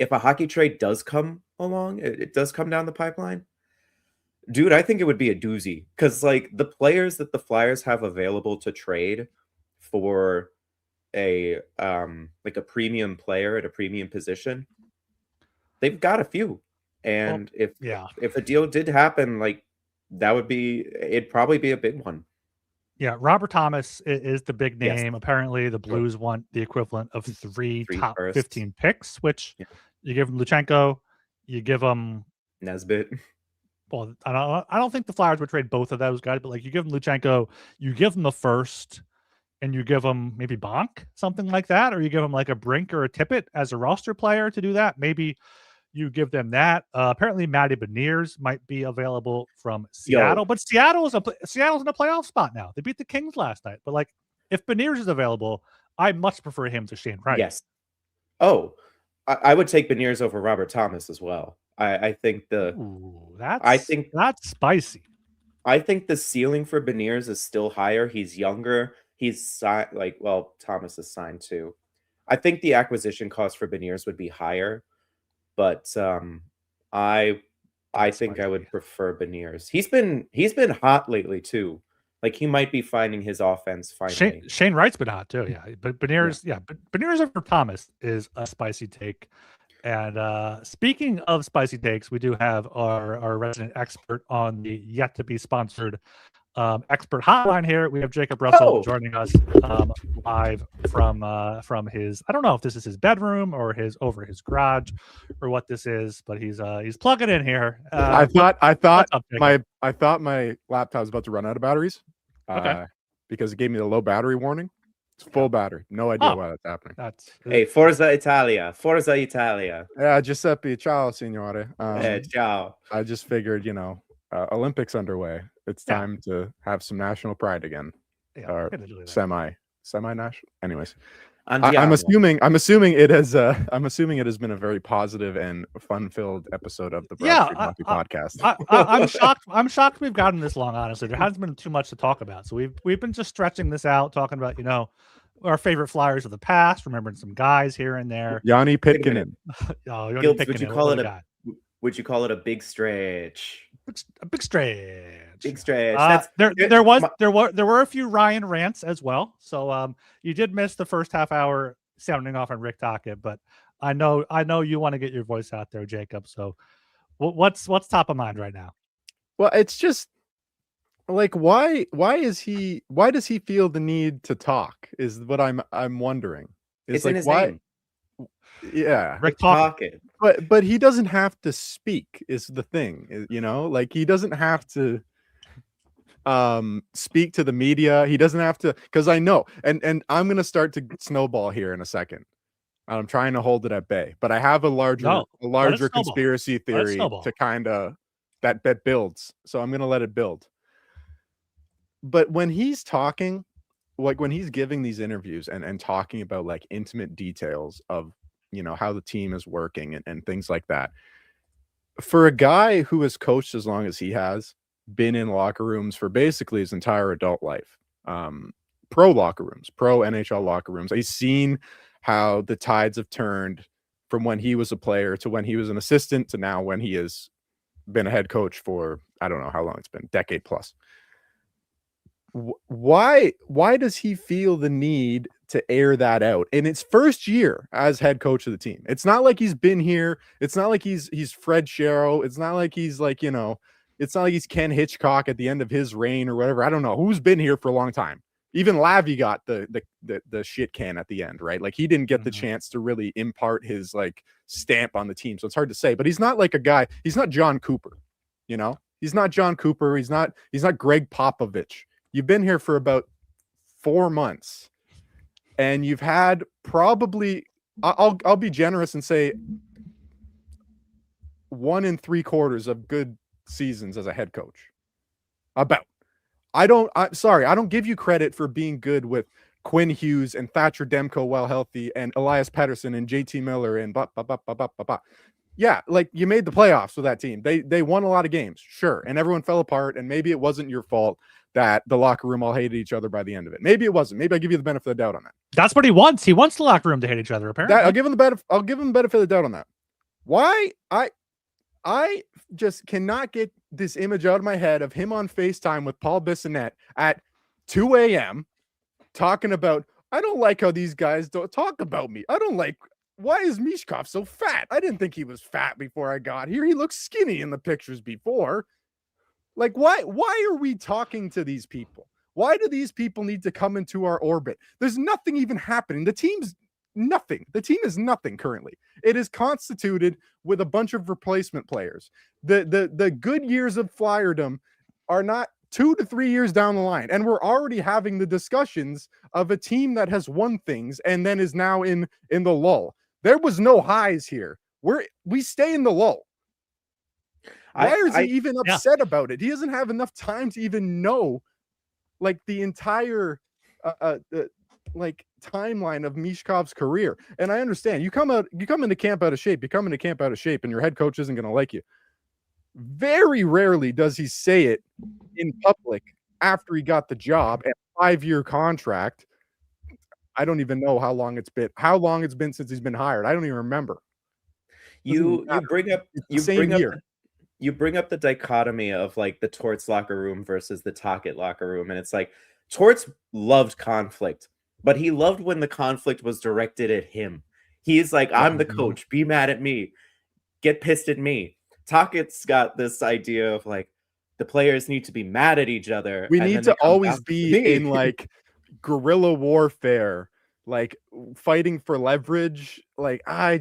if a hockey trade does come along, it does come down the pipeline, dude, I think it would be a doozy. Because, like, the players that the Flyers have available to trade for a like a premium player at a premium position, they've got a few. And if a deal did happen, like, it'd probably be a big one. Yeah, Robert Thomas is the big name. Yes. Apparently, the Blues want the equivalent of three top first. 15 picks, which you give them Luchenko, you give them Nesbitt. Well, I don't think the Flyers would trade both of those guys, but like you give them Luchenko, you give them the first, and you give them maybe Bonk, something like that, or you give them like a Brink or a Tippett as a roster player to do that. Maybe you give them that. Apparently, Matty Beniers might be available from Seattle, but Seattle's in a playoff spot now. They beat the Kings last night, but like if Beniers is available, I much prefer him to Shane Wright. Yes. Oh, I would take Beniers over Robert Thomas as well. I think that's spicy. I think the ceiling for Beniers is still higher. He's younger. He's Thomas is signed too. I think the acquisition cost for Beniers would be higher. But I think I would prefer Beniers. He's been hot lately too. Like he might be finding his offense finally. Shane Wright's been hot too, yeah. But Beniers, but Beniers over Thomas is a spicy take. And speaking of spicy takes, we do have our resident expert on the yet to be sponsored expert hotline here. We have Jacob Russell joining us live from his, I don't know if this is his bedroom or over his garage or what this is, but he's plugging in here. I thought my laptop was about to run out of batteries. Because it gave me the low battery warning. It's full battery. No idea why that's happening. Hey, Forza Italia. Yeah, Giuseppe, ciao, signore. Ciao. I just figured, Olympics underway. It's time to have some national pride again. Or semi-national. Anyways, I'm assuming it has been a very positive and fun-filled episode of the Monthly podcast. I'm shocked we've gotten this long. Honestly, there hasn't been too much to talk about. So we've been just stretching this out, talking about our favorite Flyers of the past, remembering some guys here and there. Yanni Pitkinen. Would you call it a big stretch? A big stretch. Big stretch. There were a few Ryan rants as well. So you did miss the first half hour sounding off on Rick Tocchet, but I know you want to get your voice out there, Jacob. So what's top of mind right now? Well, it's just like why does he feel the need to talk is what I'm wondering. It's like why name. Yeah, Rick Tocchet. But he doesn't have to speak is the thing, like he doesn't have to speak to the media. He doesn't have to, because I know, and I'm gonna start to snowball here in a second. I'm trying to hold it at bay, but I have a larger conspiracy theory to kind of that builds. So I'm gonna let it build. But when he's talking, like when he's giving these interviews and talking about like intimate details of how the team is working and things like that, for a guy who has coached as long as he has, been in locker rooms for basically his entire adult life, pro NHL locker rooms, he's seen how the tides have turned from when he was a player to when he was an assistant to now when he has been a head coach for, I don't know how long it's been, decade plus. Why does he feel the need to air that out in its first year as head coach of the team? It's not like he's been here. It's not like he's Fred Sherrow. It's not like he's like, it's not like he's Ken Hitchcock at the end of his reign or whatever. I don't know who's been here for a long time. Even Lavi got the shit can at the end, right? Like he didn't get the chance to really impart his like stamp on the team. So it's hard to say, but he's not like a guy. He's not John Cooper, he's not John Cooper. He's not Greg Popovich. You've been here for about 4 months and you've had probably, I'll be generous and say 1 3/4 of good seasons as a head coach. I don't give you credit for being good with Quinn Hughes and Thatcher Demko while healthy and Elias Pettersson and JT Miller and yeah, like you made the playoffs with that team. They won a lot of games, sure, and everyone fell apart, and maybe it wasn't your fault that the locker room all hated each other by the end of it. Maybe it wasn't. Maybe I give you the benefit of the doubt on that. That's what he wants. He wants the locker room to hate each other, apparently. I'll give him the benefit of the doubt on that. Why I just cannot get this image out of my head of him on FaceTime with Paul Bissonnette at 2 a.m. talking about, I don't like how these guys don't talk about me. I don't like, why is Michkov so fat? I didn't think he was fat before I got here. He looks skinny in the pictures before. Like, why are we talking to these people? Why do these people need to come into our orbit? There's nothing even happening. The team's nothing. The team is nothing currently. It is constituted with a bunch of replacement players. The good years of Flyerdom are not 2 to 3 years down the line, and we're already having the discussions of a team that has won things and then is now in the lull. There was no highs here. We stay in the lull. Why is he even upset about it? He doesn't have enough time to even know, like, the entire like timeline of Michkov's career. And I understand you come into camp out of shape. You come into camp out of shape, and your head coach isn't going to like you. Very rarely does he say it in public after he got the job and 5-year contract. I don't even know how long it's been since he's been hired. I don't even remember. You bring up the dichotomy of like the Torts locker room versus the Tocchet locker room, and it's like Torts loved conflict, but he loved when the conflict was directed at him. He's like, I'm the coach, be mad at me, get pissed at me. Tocchet's got this idea of like the players need to be mad at each other. We need to always be in like guerrilla warfare, like fighting for leverage. Like, I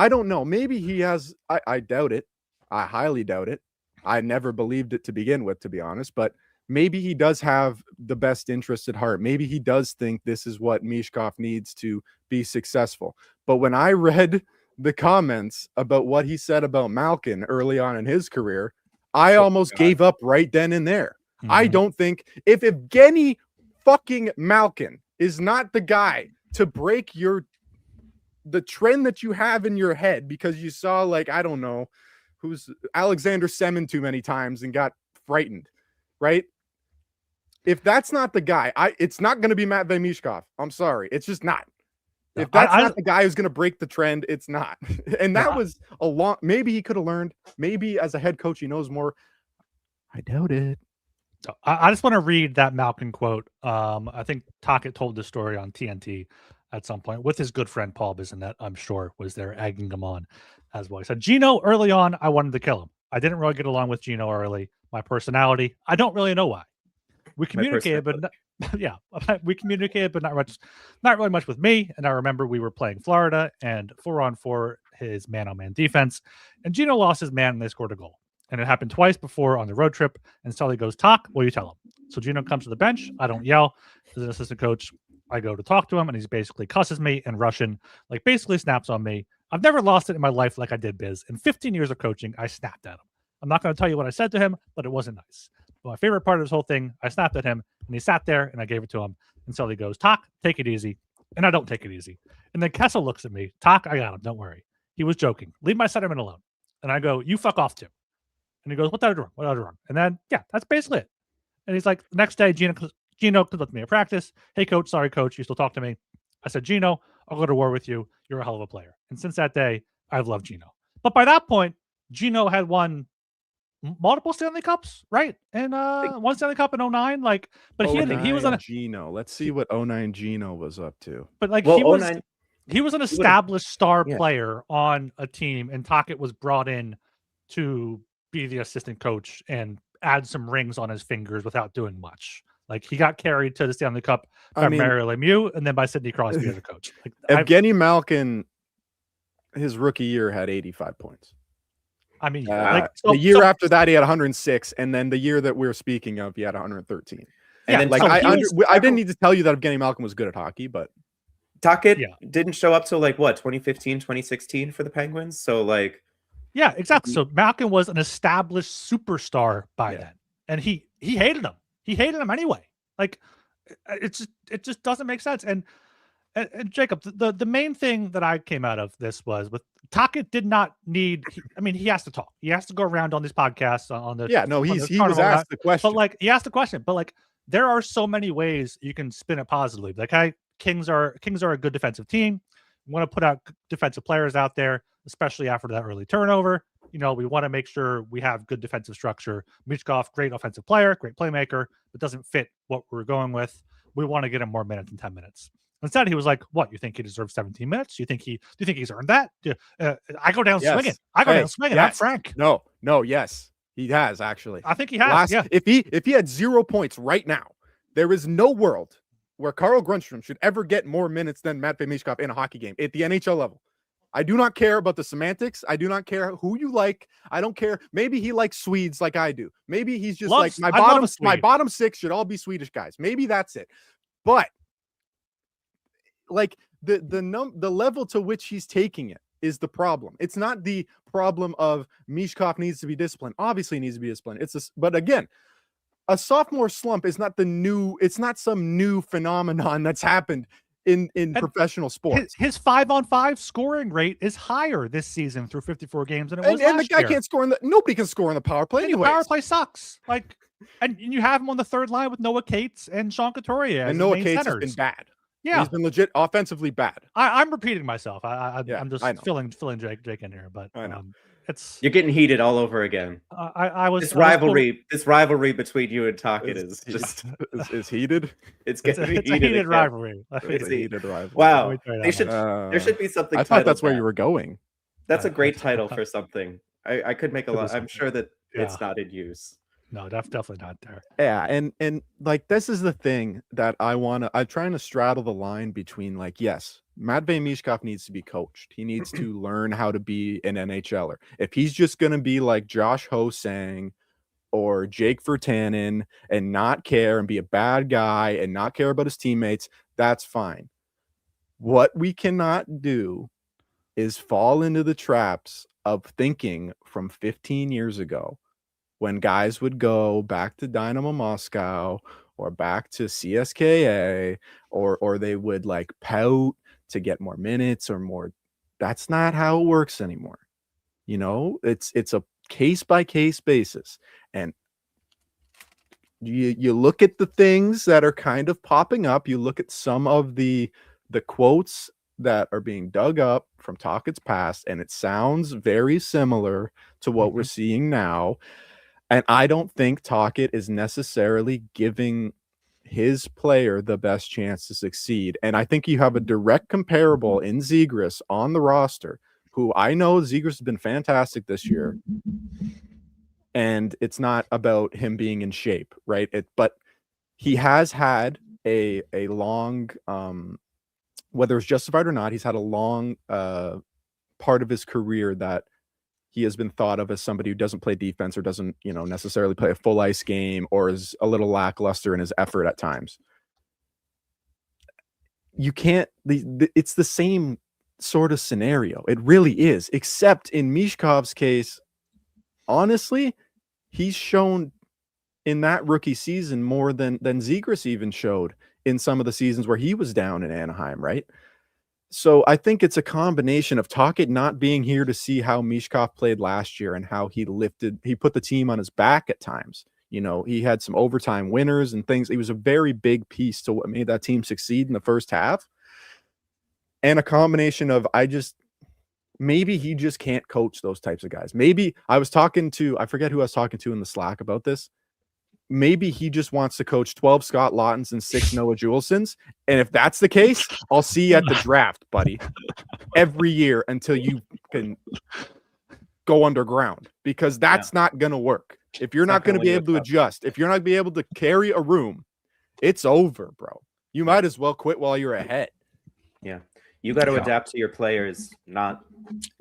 don't know. Maybe he has, I doubt it. I highly doubt it. I never believed it to begin with, to be honest, but maybe he does have the best interest at heart. Maybe he does think this is what Michkov needs to be successful. But when I read the comments about what he said about Malkin early on in his career, I almost gave up right then and there. Mm-hmm. I don't think if Evgeny fucking Malkin is not the guy to break the trend that you have in your head because you saw, like, I don't know, who's Alexander Semin too many times and got frightened, right? If that's not the guy, it's not going to be Matvei Michkov. I'm sorry. It's just not. If that's not the guy who's going to break the trend, it's not. And that was maybe he could have learned. Maybe as a head coach, he knows more. I doubt it. I just want to read that Malkin quote. I think Tocchet told this story on TNT at some point with his good friend Paul Bissonnette, I'm sure, was there egging him on as well. He said, Gino, early on, I wanted to kill him. I didn't really get along with Gino early. My personality, I don't really know why. We communicated, but we communicated, but not really much with me. And I remember we were playing Florida and 4-on-4, his man-on-man defense, and Gino lost his man and they scored a goal. And it happened twice before on the road trip. And Sully goes, Talk, will you tell him? So Gino comes to the bench. I don't yell. As an assistant coach, I go to talk to him, and he's basically cusses me in Russian, like basically snaps on me. I've never lost it in my life like I did Biz. In 15 years of coaching, I snapped at him. I'm not going to tell you what I said to him, but it wasn't nice. But my favorite part of this whole thing, I snapped at him, and he sat there, and I gave it to him. And Sully goes, Talk, take it easy. And I don't take it easy. And then Kessel looks at me. Talk, I got him. Don't worry. He was joking. Leave my centerman alone. And I go, you fuck off too. And he goes, what did I do wrong? What did I do wrong? And then, yeah, that's basically it. And he's like, the next day, Gino comes up to me at practice. Hey, coach, sorry, coach, you still talk to me? I said, Gino, I'll go to war with you. You're a hell of a player. And since that day, I've loved Gino. But by that point, Gino had won multiple Stanley Cups, right? And one Stanley Cup in 2009. Like, but he was on Gino. Let's see what 2009 Gino was up to. But like, he was an established star player on a team, and Tocchet was brought in to be the assistant coach and add some rings on his fingers without doing much. Like, he got carried to the Stanley Cup by Mario Lemieux and then by Sidney Crosby as a coach. Like, Evgeny Malkin, his rookie year, had 85 points. I mean, the year after that, he had 106, and then the year that we're speaking of, he had 113. And then, like, I didn't need to tell you that Evgeny Malkin was good at hockey, but Tocchet didn't show up till like what, 2015, 2016 for the Penguins. So like, Yeah, exactly. So Malkin was an established superstar by then, and he hated him. He hated him anyway. Like, it just doesn't make sense. And Jacob, the main thing that I came out of this was with Tocchet did not need. He has to talk. He has to go around on these podcasts on the. Yeah, no, he was asked the question, but like he asked the question, but like there are so many ways you can spin it positively. Like, hey, Kings are a good defensive team. We want to put out defensive players out there, especially after that early turnover. We want to make sure we have good defensive structure. Michkov, great offensive player, great playmaker, but doesn't fit what we're going with. We want to get him more minutes than 10 minutes. Instead, he was like, "What? You think he deserves 17 minutes? Do you think he's earned that? I go down swinging. I go down swinging. Yes. I'm Frank. No. Yes, he has actually. I think he has. If he had 0 points right now, there is no world where Carl Grundstrom should ever get more minutes than Matvei Michkov in a hockey game at the NHL level. I do not care about the semantics. I do not care who you like. I don't care. Maybe he likes Swedes like I do. Maybe he's just my bottom six should all be Swedish guys. Maybe that's it. But like the level to which he's taking it is the problem. It's not the problem of Michkov needs to be disciplined. Obviously, he needs to be disciplined. But again, a sophomore slump is not it's not some new phenomenon that's happened in professional sports. His 5-on-5 scoring rate is higher this season through 54 games than it was last year. And the guy can't score nobody can score in the power play anyway. The power play sucks. Like, and you have him on the third line with Noah Cates and Sean Couturier. And Noah Cates has been bad. Yeah, he's been legit offensively bad. I'm repeating myself. I'm just filling Jake in here, but I know. You're getting heated all over again. This rivalry between you and Tocchet is heated. It's getting heated. It's a heated rivalry. It's a heated rivalry. Wow, there should be something. I thought that's where you were going. That's a great title for something. I could make a lot. I'm sure that it's not in use. No, definitely not there. Yeah, and like this is the thing that I'm trying to straddle the line between like, yes, Matvei Michkov needs to be coached. He needs to learn how to be an NHLer. If he's just gonna be like Josh Ho-Sang or Jake Virtanen and not care and be a bad guy and not care about his teammates, that's fine. What we cannot do is fall into the traps of thinking from 15 years ago, when guys would go back to Dynamo Moscow or back to CSKA or they would like pout to get more minutes or more. That's not how it works anymore. It's a case by case basis. And you look at the things that are kind of popping up. You look at some of the quotes that are being dug up from Tocchet's past, and it sounds very similar to what we're seeing now. And I don't think Tocchet is necessarily giving his player the best chance to succeed. And I think you have a direct comparable in Zegras on the roster, who I know Zegras has been fantastic this year. And it's not about him being in shape, right? But he has had a long, whether it's justified or not, he's had a long part of his career that he has been thought of as somebody who doesn't play defense or doesn't, necessarily play a full ice game or is a little lackluster in his effort at times. You can't, it's the same sort of scenario. It really is, except in Michkov's case, honestly, he's shown in that rookie season more than Zegras even showed in some of the seasons where he was down in Anaheim, right? So I think it's a combination of Tocchet not being here to see how Michkov played last year and how he put the team on his back at times. He had some overtime winners and things. He was a very big piece to what made that team succeed in the first half. And a combination of maybe he just can't coach those types of guys. Maybe I forget who I was talking to in the Slack about this. Maybe he just wants to coach 12 Scott Lautons and 6 Noah Juulsens. And if that's the case, I'll see you at the draft, buddy, every year until you can go underground, because that's not going to work. If you're not going to be able to adjust, if you're not going to be able to carry a room, it's over, bro. You might as well quit while you're ahead. Yeah. You got to adapt to your players, not.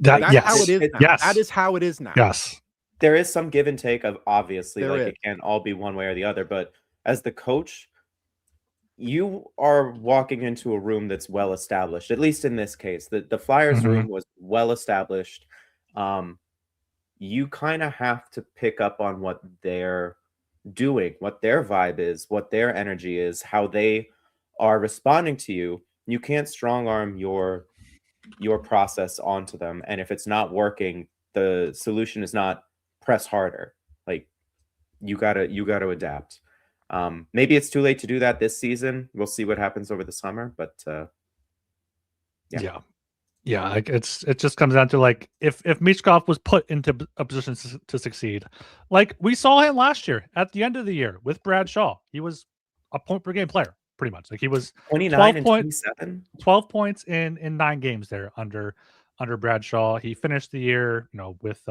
That's how it is now. Yes. That is how it is now. Yes. There is some give and take of obviously, it can't all be one way or the other, but as the coach, you are walking into a room that's well established, at least in this case. The Flyers room was well established. you kind of have to pick up on what they're doing, what their vibe is, what their energy is, how they are responding to you. You can't strong arm your process onto them. And if it's not working, the solution is not press harder. Like you gotta adapt. Maybe it's too late to do that this season. We'll see what happens over the summer, but yeah, like it just comes down to like if Michkov was put into a position to succeed, like we saw him last year at the end of the year with Brad Shaw. He was a point per game player, pretty much. Like he was 29 and 27, 12 points in 9 games there under Brad Shaw. He finished the year, with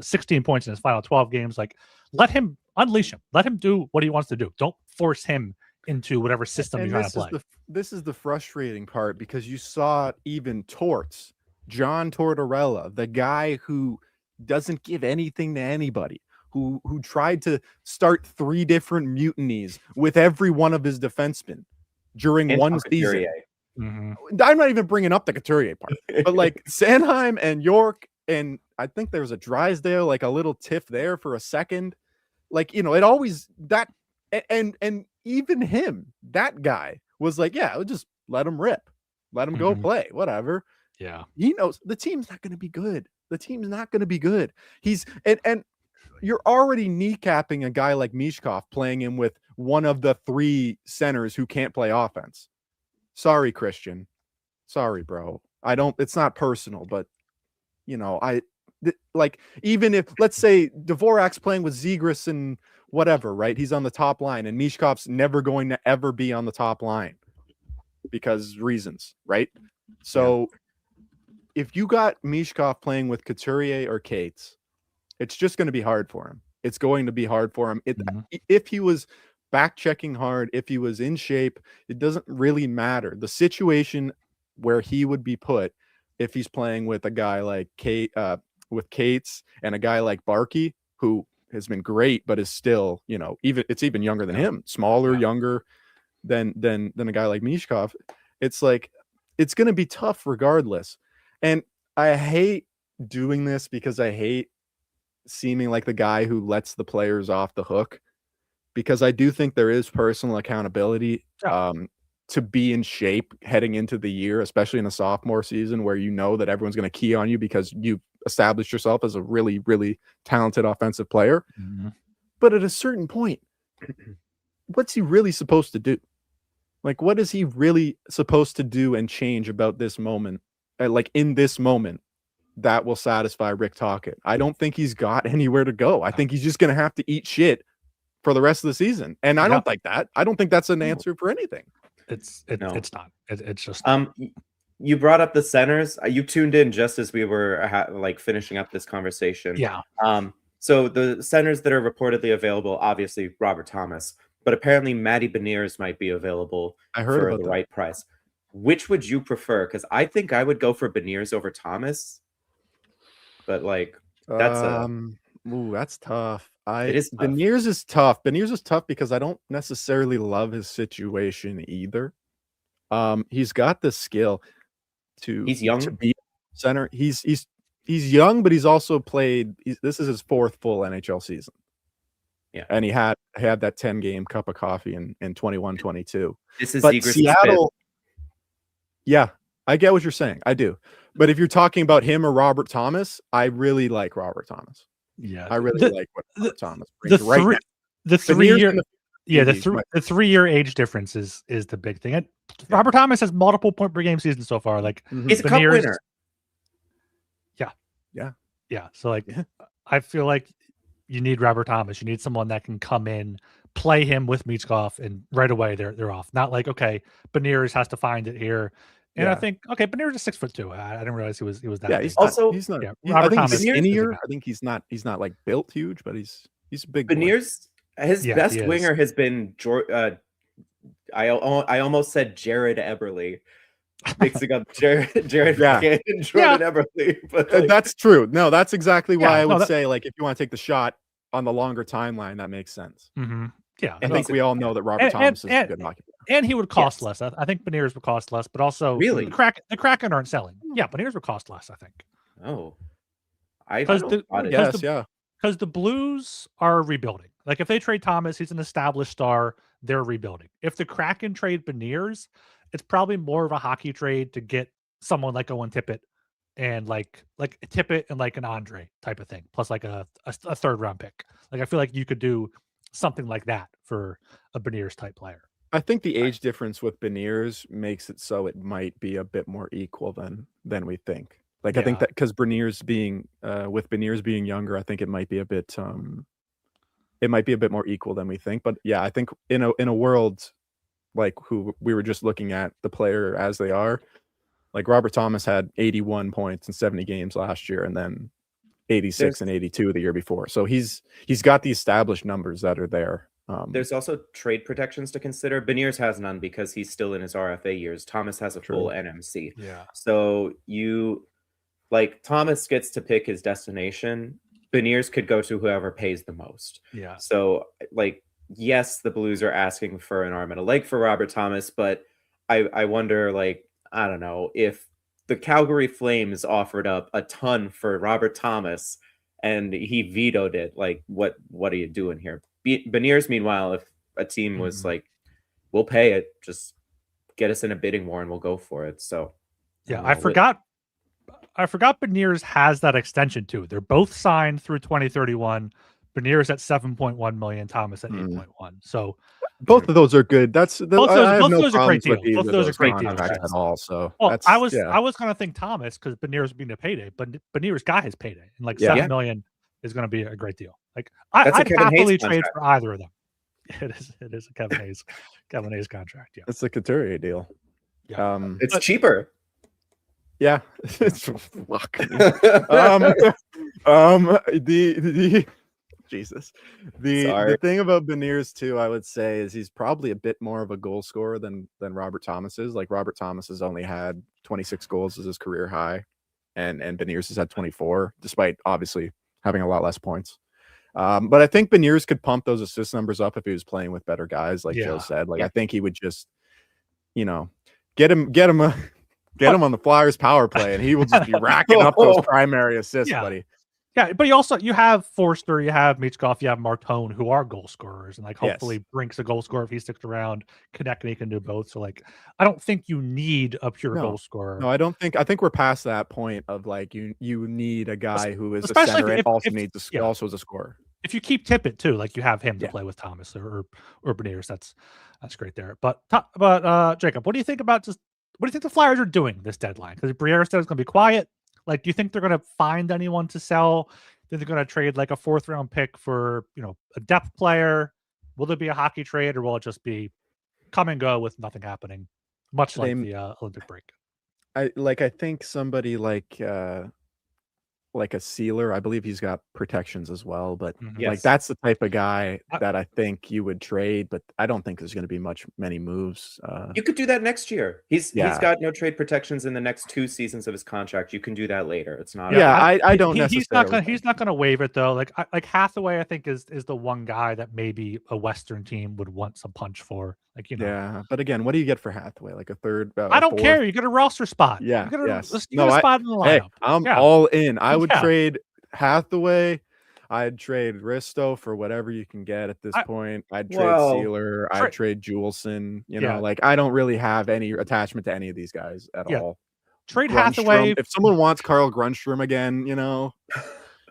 16 points in his final 12 games. Like, let him unleash him. Let him do what he wants to do. Don't force him into whatever system you're trying to play. This is the frustrating part, because you saw even Torts, John Tortorella, the guy who doesn't give anything to anybody, who tried to start 3 different mutinies with every one of his defensemen during one season. Mm-hmm. I'm not even bringing up the Couturier part, but like Sanheim and York, and I think there was a Drysdale, like a little tiff there for a second. Like, it always that, and even him, that guy was like, yeah, just let him rip, let him go play, whatever. Yeah, he knows the team's not going to be good. The team's not going to be good. He's and you're already kneecapping a guy like Michkov, playing him with one of the 3 centers who can't play offense. Sorry, Christian. Sorry, bro. It's not personal, but like, even if, let's say, Dvorak's playing with Zegras and whatever, right? He's on the top line, and Mishkov's never going to ever be on the top line because reasons, right? So if you got Michkov playing with Couturier or Cates, it's just going to be hard for him. It's going to be hard for him. If he was back checking hard, if he was in shape, it doesn't really matter. The situation where he would be put, if he's playing with a guy like with Cates and a guy like Barkey, who has been great, but is still, even younger than him, smaller, younger than a guy like Michkov. It's like, it's going to be tough regardless. And I hate doing this because I hate seeming like the guy who lets the players off the hook, because I do think there is personal accountability to be in shape heading into the year, especially in a sophomore season where that everyone's going to key on you because you've established yourself as a really, really talented offensive player. Mm-hmm. But at a certain point, what's he really supposed to do? Like, what is he really supposed to do and change about this moment? Like, in this moment, that will satisfy Rick Tocchet. I don't think he's got anywhere to go. I think he's just going to have to eat shit for the rest of the season. And I don't like that. I don't think that's an answer for anything. It's not. It's just you brought up the centers. You tuned in just as we were finishing up this conversation. Yeah. So the centers that are reportedly available, obviously Robert Thomas, but apparently Matty Beniers might be available for the right price. Which would you prefer? Because I think I would go for Beniers over Thomas. But that's tough. It is tough. Beniers is tough. Beniers is tough because I don't necessarily love his situation either. He's got the skill he's young to be center. He's young, but he's also played. This is his 4th full NHL season. Yeah, and he had that 10-game cup of coffee in 21-22. This is Seattle. Yeah, I get what you're saying. I do. But if you're talking about him or Robert Thomas, I really like Robert Thomas. Yeah, I really like what Robert Thomas brings. The 3-year age difference is the big thing. And Robert Thomas has multiple point per game seasons so far. Like, he's a cup winner. Yeah. So I feel like you need Robert Thomas. You need someone that can come in, play him with Michkov, and right away they're off. Not like, okay, Beniers has to find it here. And I think, okay, Beniers is 6'2". I didn't realize he was that. Yeah, big. he's not. Robert Thomas is skinnier. I think he's not like built huge, but he's a big. Beniers, his best winger has been I almost said Jared Eberle. Mixing up Jared and Jordan Eberle. But that's true. No, that's exactly why I would say, like, if you want to take the shot on the longer timeline, that makes sense. Mm-hmm. Yeah, I think we all know that Robert Thomas is a good hockey player. And he would cost less. I think Beniers would cost less, but also really the Kraken aren't selling. Yeah, Beniers would cost less, I think. Oh, Because the Blues are rebuilding. Like if they trade Thomas, he's an established star. They're rebuilding. If the Kraken trade Beniers, it's probably more of a hockey trade to get someone like Owen Tippett and like Tippett and like an Andre type of thing, plus like a third round pick. Like I feel like you could do something like that for a Beniers type player. I think the age difference with Beniers makes it so it might be a bit more equal than we think. Like I think that because Beniers being younger, I think it might be a bit more equal than we think. But yeah, I think in a world like who we were just looking at the player as they are, like Robert Thomas had 81 points in 70 games last year, and then 86 and 82 the year before. So he's got the established numbers that are there. There's also trade protections to consider. Beniers has none because he's still in his RFA years. Thomas has a full NMC. Yeah. So Thomas gets to pick his destination. Beniers could go to whoever pays the most. Yeah. So yes, the Blues are asking for an arm and a leg for Robert Thomas, but I wonder, I don't know, if the Calgary Flames offered up a ton for Robert Thomas and he vetoed it, what are you doing here? Beniers, meanwhile, if a team was we'll pay it, just get us in a bidding war and we'll go for it. So yeah, I forgot Beniers has that extension too. They're both signed through 2031. Beniers at 7.1 million, Thomas at 8.1. So both of those are good. Both of those are great deals. Both of those are great deals at all. So I was going to think Thomas because Beniers being a payday, but Beniers got his payday and 7 million is going to be a great deal. I'd happily trade for either of them. It is a Kevin Hayes contract. Yeah, it's a Couturier deal. Yeah. It's cheaper. Yeah, it's luck. Jesus. The thing about Beniers too, I would say, is he's probably a bit more of a goal scorer than Robert Thomas is. Like Robert Thomas has only had 26 goals as his career high, and Beniers has had 24, despite obviously having a lot less points. But I think Beniers could pump those assist numbers up if he was playing with better guys, like Joe said. I think he would just, get him on the Flyers power play, and he will just be racking up those primary assists, buddy. Yeah, but you have Forster, you have Michkov, you have Martone, who are goal scorers, and hopefully Brink's a goal scorer if he sticks around. Konechny can do both. So I don't think you need a pure goal scorer. No, I don't think. I think we're past that point of you need a guy who is a center and also is a scorer. If you keep Tippett too, you have him to play with Thomas or Beniers, that's great there. But Jacob, what do you think about what do you think the Flyers are doing this deadline? Because Briere said it's going to be quiet. Do you think they're going to find anyone to sell? Do you think they're going to trade a 4th round pick for a depth player? Will there be a hockey trade, or will it just be come and go with nothing happening, much like the Olympic break? I think somebody like a Sealer, I believe he's got protections as well, but that's the type of guy that I think you would trade, but I don't think there's going to be many moves. You could do that next year. He's got no trade protections in the next 2 seasons of his contract. You can do that later. It's not. Yeah, I don't necessarily. He's not going to waive it though. Like Hathaway, I think is the one guy that maybe a Western team would want some punch for. Yeah, but again, what do you get for Hathaway? A third? I don't care. You get a roster spot. Yeah, you get a spot in the lineup. Hey, I'm all in. I would trade Hathaway. I'd trade Risto for whatever you can get at this point. I'd trade Sealer. I'd trade Juleson. I don't really have any attachment to any of these guys at all. Trade Hathaway. If someone wants Carl Grundstrom again, Well,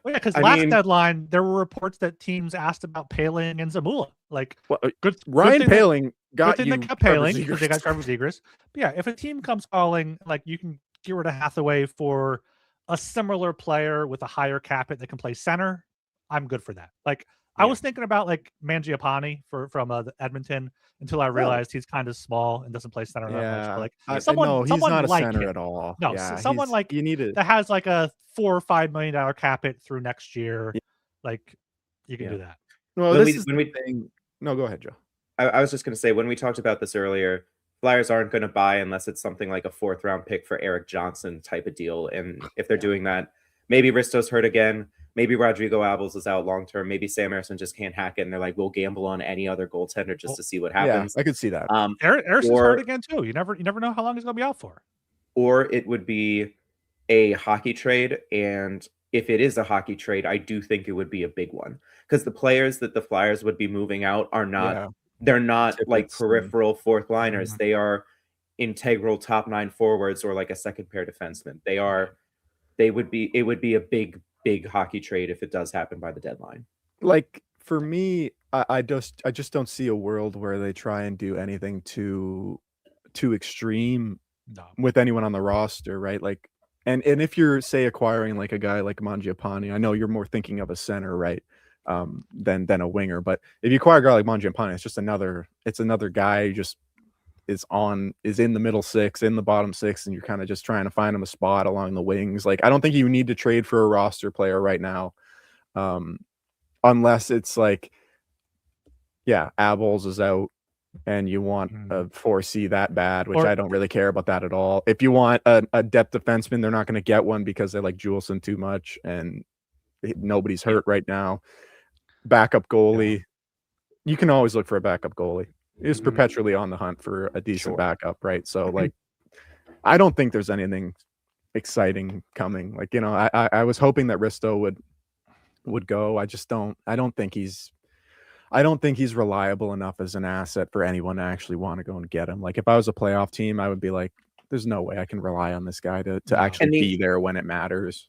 yeah, because last deadline there were reports that teams asked about Paling and Zamula. Ryan Paling got you. They got Paling because they got Trevor Zegras. But yeah, if a team comes calling, you can get rid of Hathaway for a similar player with a higher cap hit that can play center. I'm good for that. I was thinking about Mangiapane from Edmonton until I realized he's kind of small and doesn't play center that much. But he's not a center him. at all. No, someone you need that has a $4 or $5 million cap hit through next year. You can do that. Well, no, go ahead, Joe. I was just going to say, when we talked about this earlier, Flyers aren't going to buy unless it's something like a 4th round pick for Eric Johnson type of deal. And if they're doing that, maybe Risto's hurt again. Maybe Rodrigo Abels is out long term. Maybe Sam Ersson just can't hack it, and they're we'll gamble on any other goaltender just to see what happens. Yeah, I could see that. Ersson's hurt again too. You never know how long he's going to be out for. Or it would be a hockey trade, and if it is a hockey trade, I do think it would be a big one, because the players that the Flyers would be moving out are not, they're not like peripheral fourth liners. They are integral top 9 forwards or like a second pair defenseman. It would be a big hockey trade if it does happen by the deadline. Like for me, I just don't see a world where they try and do anything too extreme with anyone on the roster, right? Like, and if you're, say, acquiring like a guy like Mangiapane, I know you're more thinking of a center, right, than a winger. But if you acquire a guy like Mangiapane, it's another guy who just is in the middle six, in the bottom six, and you're kind of just trying to find him a spot along the wings. Like, I don't think you need to trade for a roster player right now, unless it's like, Abels is out and you want a 4C that bad, which I don't really care about that at all. If you want a depth defenseman, they're not going to get one because they like Juleson too much and nobody's hurt right now. Backup goalie. You can always look for a backup goalie. He's perpetually on the hunt for a decent backup, right? So like, I don't think there's anything exciting coming. Like, I was hoping that Risto would go. I don't think he's reliable enough as an asset for anyone to actually want to go and get him. Like, if I was a playoff team, I would be like, there's no way I can rely on this guy to actually be there when it matters.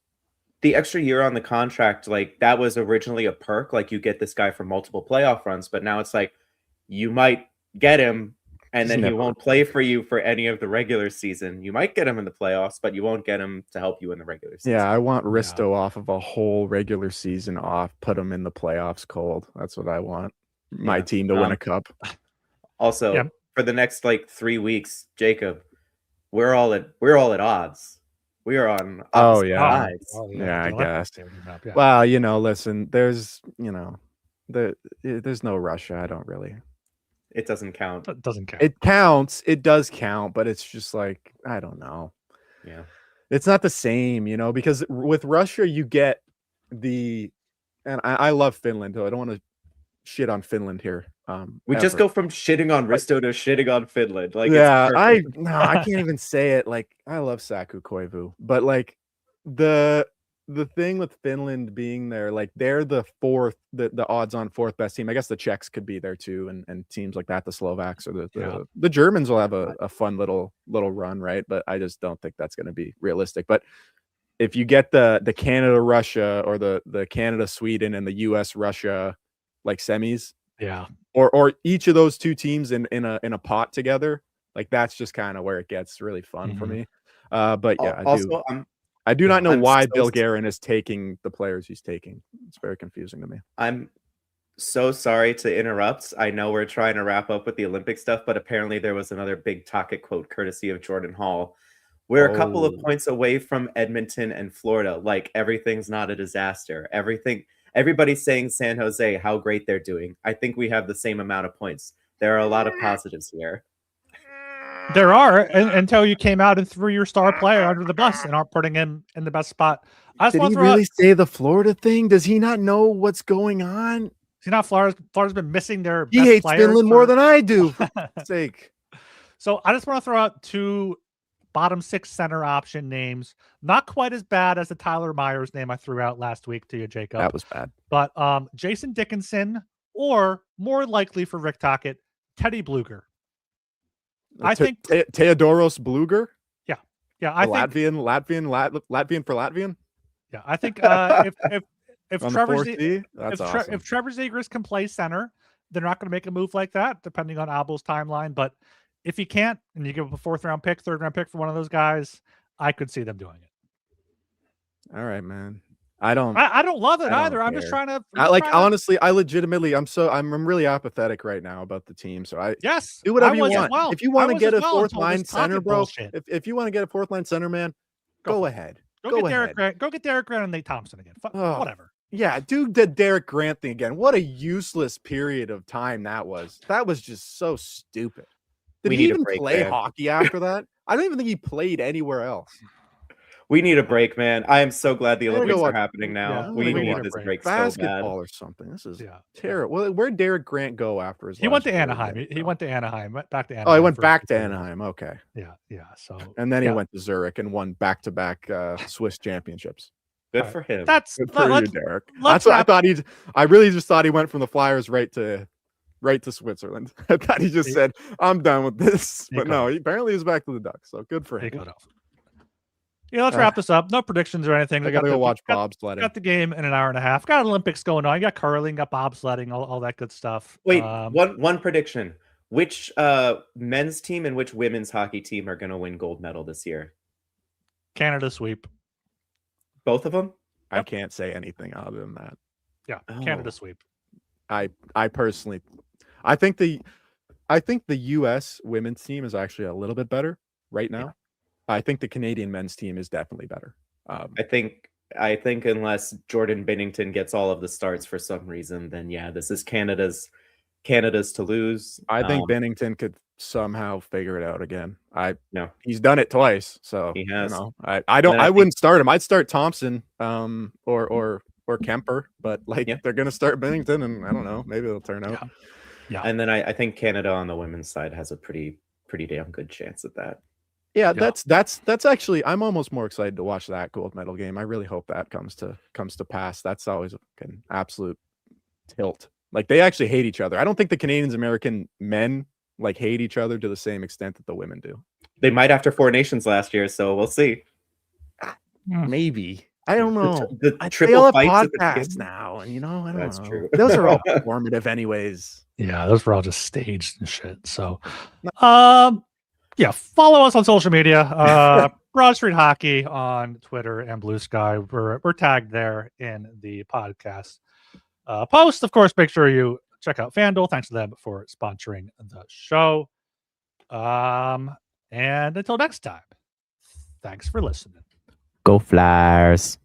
The extra year on the contract, like, that was originally a perk. Like, you get this guy for multiple playoff runs, but now it's like, you might get him and then he won't play for you for any of the regular season. You might get him in the playoffs, but you won't get him to help you in the regular season. Yeah, I want Risto off of a whole regular season off, put him in the playoffs cold. That's what I want. My team to win a cup. Also, for the next like 3 weeks, Jacob, we're all at odds. We are on sides. I guess. Well, listen, there's no Russia. I don't really. It doesn't count. It doesn't count. It counts. It does count, but it's just like, I don't know. Yeah. It's not the same, because with Russia, you get and I love Finland, though. I don't want to shit on Finland here. We just go from shitting on Risto to shitting on Finland. Like, I can't even say it. Like, I love Saku Koivu, but like the thing with Finland being there, like, they're the odds on fourth best team. I guess the Czechs could be there too, and teams like that, the Slovaks or the Germans will have a fun little run, right? But I just don't think that's going to be realistic. But if you get the Canada Russia or the Canada Sweden and the US Russia like semis, or each of those two teams in a pot together, like, that's just kind of where it gets really fun for me. But yeah, I do not know why Bill Guerin is taking the players he's taking. It's very confusing to me. I'm so sorry to interrupt. I know we're trying to wrap up with the Olympic stuff, but apparently there was another big Tocchet quote courtesy of Jordan Hall. We're a couple of points away from Edmonton and Florida. Like, everything's not a disaster. Everybody's saying San Jose, how great they're doing. I think we have the same amount of points. There are a lot of positives here. There are, until you came out and threw your star player under the bus and aren't putting him in the best spot. Did he really say the Florida thing? Does he not know what's going on? See, now Florida's been missing their He hates Finland more than I do, for sake. So I just want to throw out 2 bottom 6 center option names. Not quite as bad as the Tyler Myers name I threw out last week to you, Jacob. That was bad. But Jason Dickinson, or more likely for Rick Tocchet, Teddy Bluger. I think Theodoros Bluger. Yeah. I think Latvian for Latvian. Yeah, I think if Trevor Zegras can play center, they're not going to make a move like that, depending on Abel's timeline. But if he can't, and you give up a 4th round pick, 3rd round pick for one of those guys, I could see them doing it. All right, man. I don't love it either. I'm just trying to. Honestly, I'm really apathetic right now about the team. So do whatever you want. Well. If you want to get a 4th line center, bro. If you want to get a 4th line center, man, go ahead. Go get Derek Grant and Nate Thompson again. Whatever. Yeah, do the Derek Grant thing again. What a useless period of time that was. That was just so stupid. Did he even play hockey after that? I don't even think he played anywhere else. We need a break, man. I am so glad the Olympics are happening now. Yeah, we need this break so bad. Basketball or something. This is terrible. Well, where'd Derek Grant go after his? He went to Anaheim. He went to Anaheim. Back to Anaheim. Oh, he went back to Anaheim. Okay. Yeah. So and then he went to Zurich and won back-to-back Swiss championships. Good for him. That's good for you, Derek. That's what I thought. I really just thought he went from the Flyers right to Switzerland. I thought he just said, "I'm done with this," but no, apparently he's back to the Ducks. So good for him. Yeah, let's wrap this up. No predictions or anything. I gotta go watch bobsledding. Got the game in an hour and a half. Got Olympics going on. You got curling, got bobsledding, all that good stuff. Wait, one prediction. Which men's team and which women's hockey team are going to win gold medal this year? Canada sweep. Both of them? I can't say anything other than that. Yeah, Canada sweep. I personally, I think the U.S. women's team is actually a little bit better right now. I think the Canadian men's team is definitely better. I think unless Jordan Binnington gets all of the starts for some reason, then this is Canada's to lose. I think Binnington could somehow figure it out again. He's done it twice, so he has. I wouldn't start him. I'd start Thompson, or Kemper, but they're gonna start Binnington, and I don't know, maybe it'll turn out. Yeah. And then I think Canada on the women's side has a pretty damn good chance at that. Yeah, that's actually, I'm almost more excited to watch that gold medal game. I really hope that comes to pass. That's always an absolute tilt. They actually hate each other. I don't think the Canadians American men hate each other to the same extent that the women do. They might after Four Nations last year, so we'll see. Maybe. I don't know. The triple fights podcasts now, and I don't That's know. True. Those are all performative anyways. Yeah, those were all just staged and shit. So follow us on social media. Broad Street Hockey on Twitter and Blue Sky. We're tagged there in the podcast post. Of course, make sure you check out FanDuel. Thanks to them for sponsoring the show. And until next time, thanks for listening. Go Flyers.